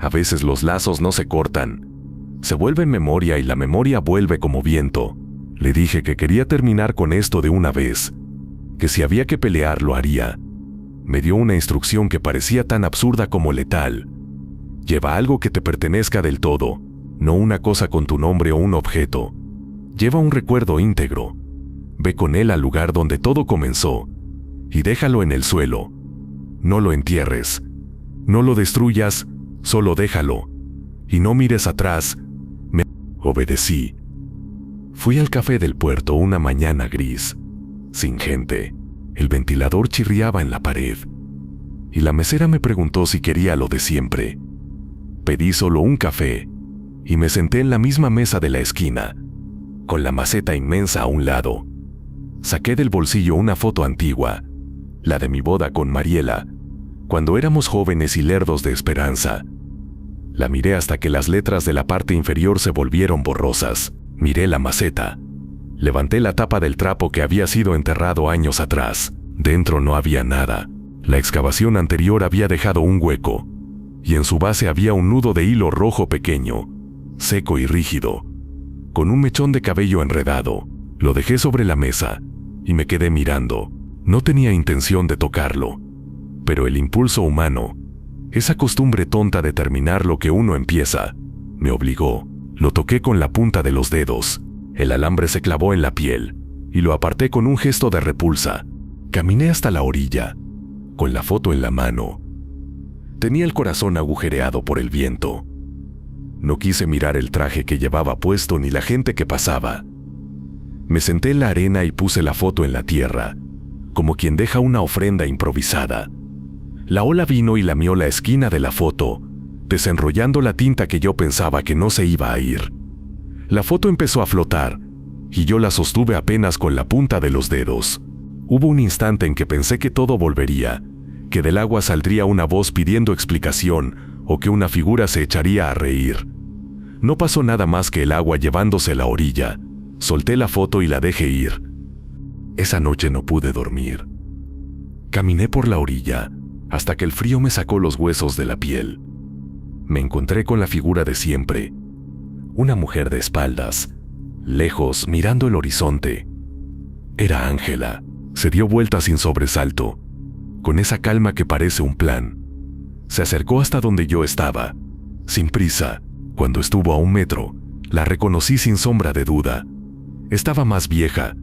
A veces los lazos no se cortan, se vuelven memoria y la memoria vuelve como viento. Le dije que quería terminar con esto de una vez, que si había que pelear lo haría. Me dio una instrucción que parecía tan absurda como letal: lleva algo que te pertenezca del todo, no una cosa con tu nombre o un objeto. Lleva un recuerdo íntegro. Ve con él al lugar donde todo comenzó y déjalo en el suelo. No lo entierres, no lo destruyas, solo déjalo y no mires atrás. Me obedecí. Fui al café del puerto una mañana gris, sin gente. El ventilador chirriaba en la pared y la mesera me preguntó si quería lo de siempre. Pedí solo un café y me senté en la misma mesa de la esquina, con la maceta inmensa a un lado. Saqué del bolsillo una foto antigua, la de mi boda con Mariela, cuando éramos jóvenes y lerdos de esperanza. La miré hasta que las letras de la parte inferior se volvieron borrosas. Miré la maceta. Levanté la tapa del trapo que había sido enterrado años atrás. Dentro no había nada. La excavación anterior había dejado un hueco, y en su base había un nudo de hilo rojo pequeño, seco y rígido, con un mechón de cabello enredado. Lo dejé sobre la mesa y me quedé mirando. No tenía intención de tocarlo, pero el impulso humano, esa costumbre tonta de terminar lo que uno empieza, me obligó. Lo toqué con la punta de los dedos. El alambre se clavó en la piel y lo aparté con un gesto de repulsa. Caminé hasta la orilla, con la foto en la mano. Tenía el corazón agujereado por el viento. No quise mirar el traje que llevaba puesto ni la gente que pasaba. Me senté en la arena y puse la foto en la tierra, como quien deja una ofrenda improvisada. La ola vino y lamió la esquina de la foto, desenrollando la tinta que yo pensaba que no se iba a ir. La foto empezó a flotar, y yo la sostuve apenas con la punta de los dedos. Hubo un instante en que pensé que todo volvería, que del agua saldría una voz pidiendo explicación, o que una figura se echaría a reír. No pasó nada más que el agua llevándose la orilla. Solté la foto y la dejé ir. Esa noche no pude dormir. Caminé por la orilla, hasta que el frío me sacó los huesos de la piel. Me encontré con la figura de siempre, una mujer de espaldas, lejos, mirando el horizonte. Era Ángela. Se dio vuelta sin sobresalto, con esa calma que parece un plan. Se acercó hasta donde yo estaba, sin prisa. Cuando estuvo a 1 metro, la reconocí sin sombra de duda. Estaba más vieja,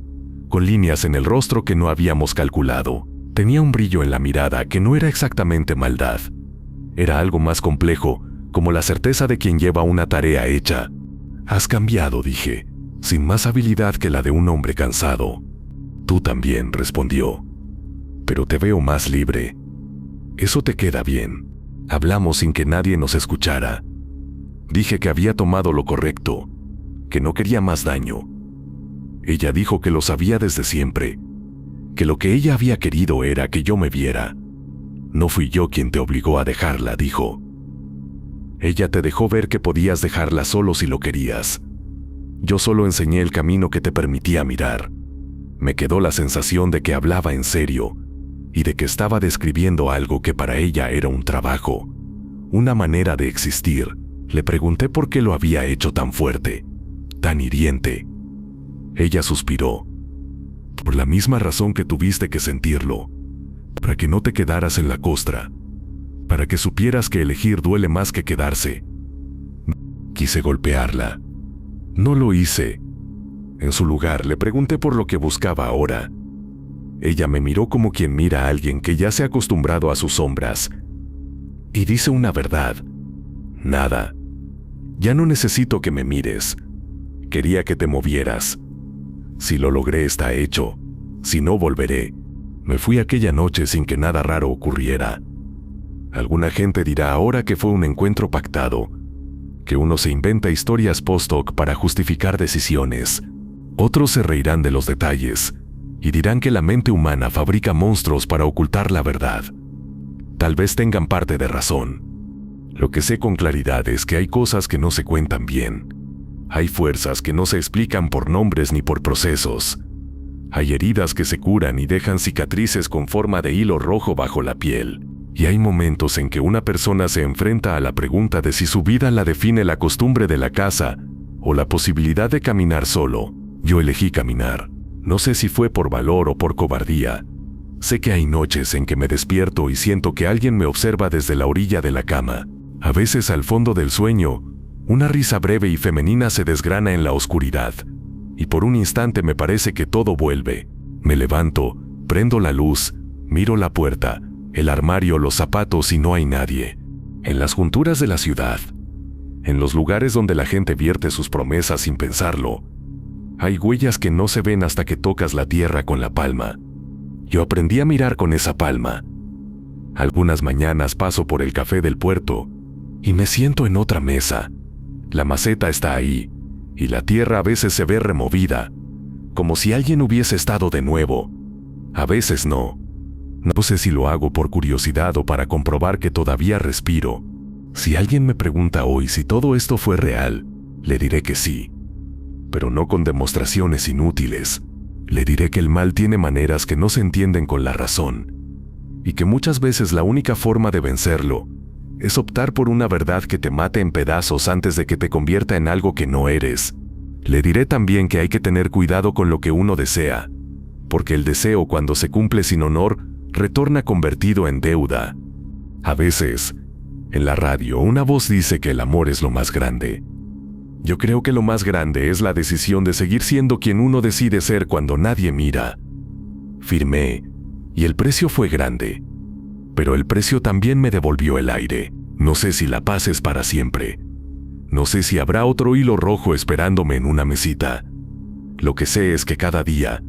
con líneas en el rostro que no habíamos calculado. Tenía un brillo en la mirada que no era exactamente maldad. Era algo más complejo, como la certeza de quien lleva una tarea hecha. «Has cambiado», dije, sin más habilidad que la de un hombre cansado. «Tú también», respondió. «Pero te veo más libre. Eso te queda bien». Hablamos sin que nadie nos escuchara. Dije que había tomado lo correcto, que no quería más daño. Ella dijo que lo sabía desde siempre, que lo que ella había querido era que yo me viera. No fui yo quien te obligó a dejarla, dijo. Ella te dejó ver que podías dejarla solo si lo querías. Yo solo enseñé el camino que te permitía mirar. Me quedó la sensación de que hablaba en serio y de que estaba describiendo algo que para ella era un trabajo, una manera de existir. Le pregunté por qué lo había hecho tan fuerte, tan hiriente. Ella suspiró. Por la misma razón que tuviste que sentirlo, para que no te quedaras en la costra, para que supieras que elegir duele más que quedarse. Quise golpearla. No lo hice. En su lugar le pregunté por lo que buscaba ahora. Ella me miró como quien mira a alguien que ya se ha acostumbrado a sus sombras. Y dice una verdad. Nada. Ya no necesito que me mires. Quería que te movieras. Si lo logré está hecho. Si no, volveré. Me fui aquella noche sin que nada raro ocurriera. Alguna gente dirá ahora que fue un encuentro pactado, que uno se inventa historias post-hoc para justificar decisiones. Otros se reirán de los detalles y dirán que la mente humana fabrica monstruos para ocultar la verdad. Tal vez tengan parte de razón. Lo que sé con claridad es que hay cosas que no se cuentan bien. Hay fuerzas que no se explican por nombres ni por procesos. Hay heridas que se curan y dejan cicatrices con forma de hilo rojo bajo la piel. Y hay momentos en que una persona se enfrenta a la pregunta de si su vida la define la costumbre de la casa o la posibilidad de caminar solo. Yo elegí caminar. No sé si fue por valor o por cobardía. Sé que hay noches en que me despierto y siento que alguien me observa desde la orilla de la cama. A veces al fondo del sueño, una risa breve y femenina se desgrana en la oscuridad. Y por un instante me parece que todo vuelve. Me levanto, prendo la luz, miro la puerta, el armario, los zapatos y no hay nadie. En las junturas de la ciudad, en los lugares donde la gente vierte sus promesas sin pensarlo, hay huellas que no se ven hasta que tocas la tierra con la palma. Yo aprendí a mirar con esa palma. Algunas mañanas paso por el café del puerto y me siento en otra mesa. La maceta está ahí y la tierra a veces se ve removida, como si alguien hubiese estado de nuevo. A veces no. No sé si lo hago por curiosidad o para comprobar que todavía respiro. Si alguien me pregunta hoy si todo esto fue real, le diré que sí. Pero no con demostraciones inútiles. Le diré que el mal tiene maneras que no se entienden con la razón, y que muchas veces la única forma de vencerlo es optar por una verdad que te mate en pedazos antes de que te convierta en algo que no eres. Le diré también que hay que tener cuidado con lo que uno desea, porque el deseo cuando se cumple sin honor retorna convertido en deuda. A veces, en la radio, una voz dice que el amor es lo más grande. Yo creo que lo más grande es la decisión de seguir siendo quien uno decide ser cuando nadie mira. Firmé, y el precio fue grande. Pero el precio también me devolvió el aire. No sé si la paz es para siempre. No sé si habrá otro hilo rojo esperándome en una mesita. Lo que sé es que cada día,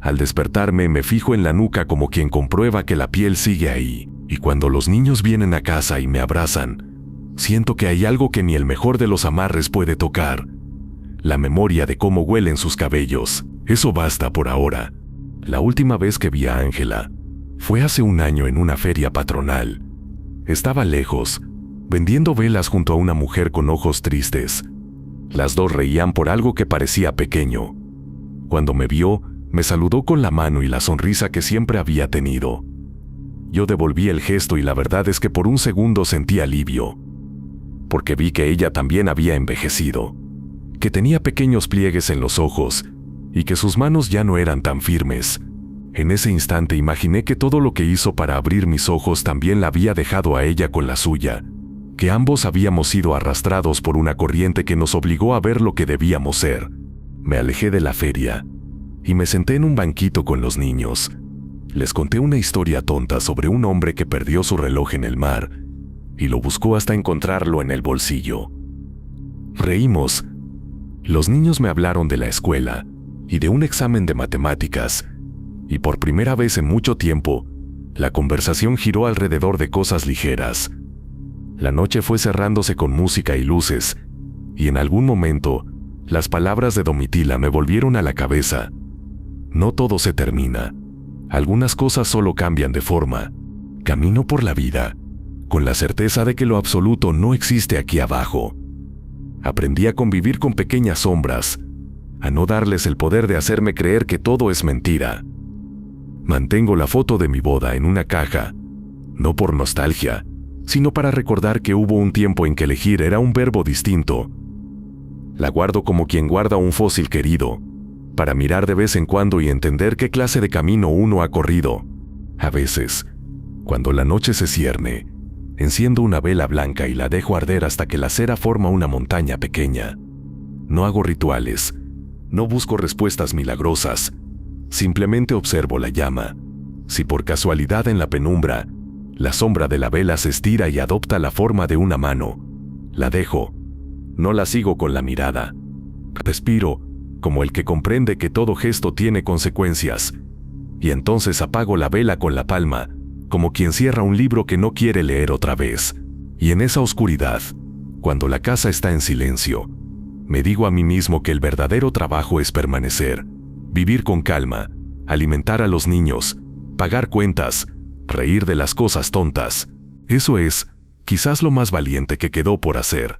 al despertarme, me fijo en la nuca como quien comprueba que la piel sigue ahí. Y cuando los niños vienen a casa y me abrazan, siento que hay algo que ni el mejor de los amarres puede tocar. La memoria de cómo huelen sus cabellos. Eso basta por ahora. La última vez que vi a Ángela fue hace un año en una feria patronal. Estaba lejos, vendiendo velas junto a una mujer con ojos tristes. Las dos reían por algo que parecía pequeño. Cuando me vio, me saludó con la mano y la sonrisa que siempre había tenido. Yo devolví el gesto y la verdad es que por un segundo sentí alivio, porque vi que ella también había envejecido, que tenía pequeños pliegues en los ojos y que sus manos ya no eran tan firmes. En ese instante imaginé que todo lo que hizo para abrir mis ojos también la había dejado a ella con la suya, que ambos habíamos sido arrastrados por una corriente que nos obligó a ver lo que debíamos ser. Me alejé de la feria y me senté en un banquito con los niños. Les conté una historia tonta sobre un hombre que perdió su reloj en el mar y lo buscó hasta encontrarlo en el bolsillo. Reímos. Los niños me hablaron de la escuela y de un examen de matemáticas, y por primera vez en mucho tiempo, la conversación giró alrededor de cosas ligeras. La noche fue cerrándose con música y luces, y en algún momento, Las palabras de Domitila me volvieron a la cabeza. No todo se termina. Algunas cosas solo cambian de forma. Camino por la vida, con la certeza de que lo absoluto no existe aquí abajo. Aprendí a convivir con pequeñas sombras, a no darles el poder de hacerme creer que todo es mentira. Mantengo la foto de mi boda en una caja, no por nostalgia, sino para recordar que hubo un tiempo en que elegir era un verbo distinto. La guardo como quien guarda un fósil querido, para mirar de vez en cuando y entender qué clase de camino uno ha corrido. A veces, cuando la noche se cierne, enciendo una vela blanca y la dejo arder hasta que la cera forma una montaña pequeña. No hago rituales, no busco respuestas milagrosas, simplemente observo la llama. Si por casualidad en la penumbra, la sombra de la vela se estira y adopta la forma de una mano, la dejo, no la sigo con la mirada. Respiro, como el que comprende que todo gesto tiene consecuencias, y entonces apago la vela con la palma, como quien cierra un libro que no quiere leer otra vez. Y en esa oscuridad, cuando la casa está en silencio, me digo a mí mismo que el verdadero trabajo es permanecer, vivir con calma, alimentar a los niños, pagar cuentas, reír de las cosas tontas. Eso es, quizás lo más valiente que quedó por hacer.